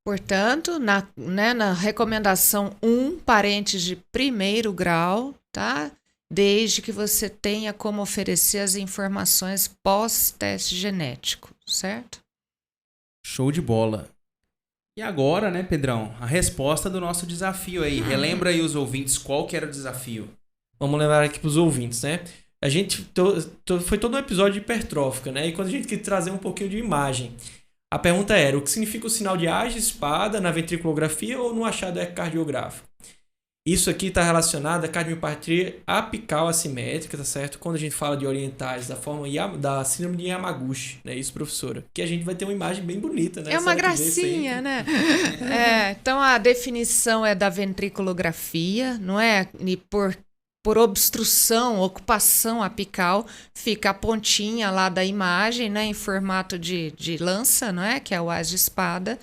Portanto, na recomendação 1, parentes de primeiro grau, tá? Desde que você tenha como oferecer as informações pós-teste genético, certo? Show de bola. E agora, né, Pedrão, a resposta do nosso desafio aí. Relembra aí os ouvintes qual que era o desafio. Vamos lembrar aqui para os ouvintes, né? A gente foi todo um episódio de hipertrófica, né? E quando a gente quis trazer um pouquinho de imagem, a pergunta era: o que significa o sinal de age espada na ventriculografia ou no achado ecocardiográfico? Isso aqui está relacionado à cardiomiopatia apical assimétrica, tá certo? Quando a gente fala de orientais da forma da síndrome de Yamaguchi, né? Isso, professora. Que a gente vai ter uma imagem bem bonita, né? É uma gracinha, né? Então a definição é da ventriculografia, não é? E por obstrução, ocupação apical, fica a pontinha lá da imagem, né? Em formato de lança, não é? Que é o as de espada.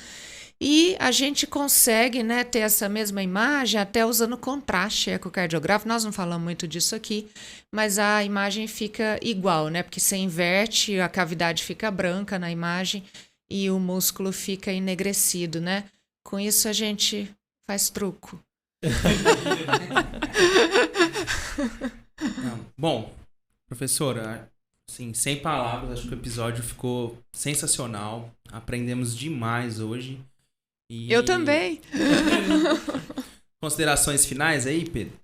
E a gente consegue, né, ter essa mesma imagem até usando contraste ecocardiográfico. Nós não falamos muito disso aqui, mas a imagem fica igual, né? Porque você inverte, a cavidade fica branca na imagem e o músculo fica enegrecido, né? Com isso a gente faz truco. Bom, professora, assim, sem palavras, acho que o episódio ficou sensacional. Aprendemos demais hoje. Eu também. Considerações finais aí, Pedro?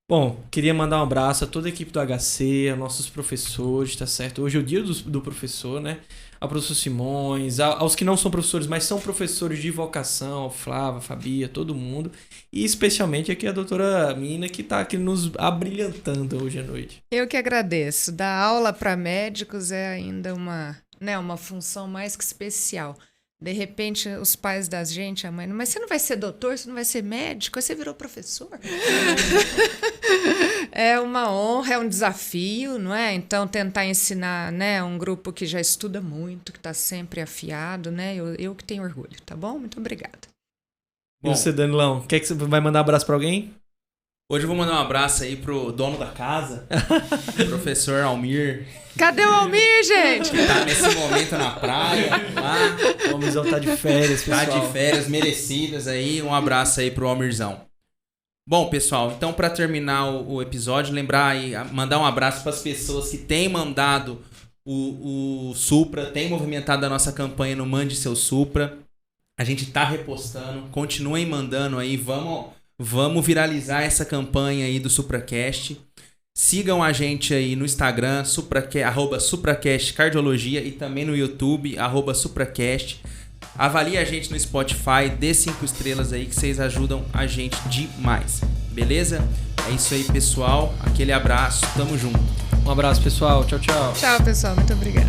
Bom, queria mandar um abraço a toda a equipe do HC, a nossos professores, tá certo? Hoje é o dia do professor, né? Ao professor Simões, aos que não são professores, mas são professores de vocação, Flávia, Fabia, todo mundo. E especialmente aqui a doutora Mina, que está aqui nos abrilhantando hoje à noite. Eu que agradeço. Dar aula para médicos é ainda uma função mais que especial. De repente, os pais da gente, a mãe, mas você não vai ser doutor, você não vai ser médico, você virou professor? É uma honra, é um desafio, não é? Então, tentar ensinar, né, um grupo que já estuda muito, que está sempre afiado, né? Eu que tenho orgulho, tá bom? Muito obrigada. E você, Danilão, quer que você vai mandar um abraço para alguém? Hoje eu vou mandar um abraço aí pro dono da casa, professor Almir. Cadê o Almir, gente? Que tá nesse momento na praia, lá. O Almirzão tá de férias, pessoal. Tá de férias merecidas aí. Um abraço aí pro Almirzão. Bom, pessoal, então para terminar o episódio, lembrar e mandar um abraço para as pessoas que têm mandado o Supra, têm movimentado a nossa campanha no Mande Seu Supra. A gente tá repostando, continuem mandando aí, vamos viralizar essa campanha aí do SupraCast. Sigam a gente aí no Instagram, @SupraCast Cardiologia, e também no YouTube, @SupraCast. Avalie a gente no Spotify, dê 5 estrelas aí que vocês ajudam a gente demais. Beleza? É isso aí, pessoal. Aquele abraço, tamo junto. Um abraço, pessoal. Tchau, tchau. Tchau, pessoal. Muito obrigada.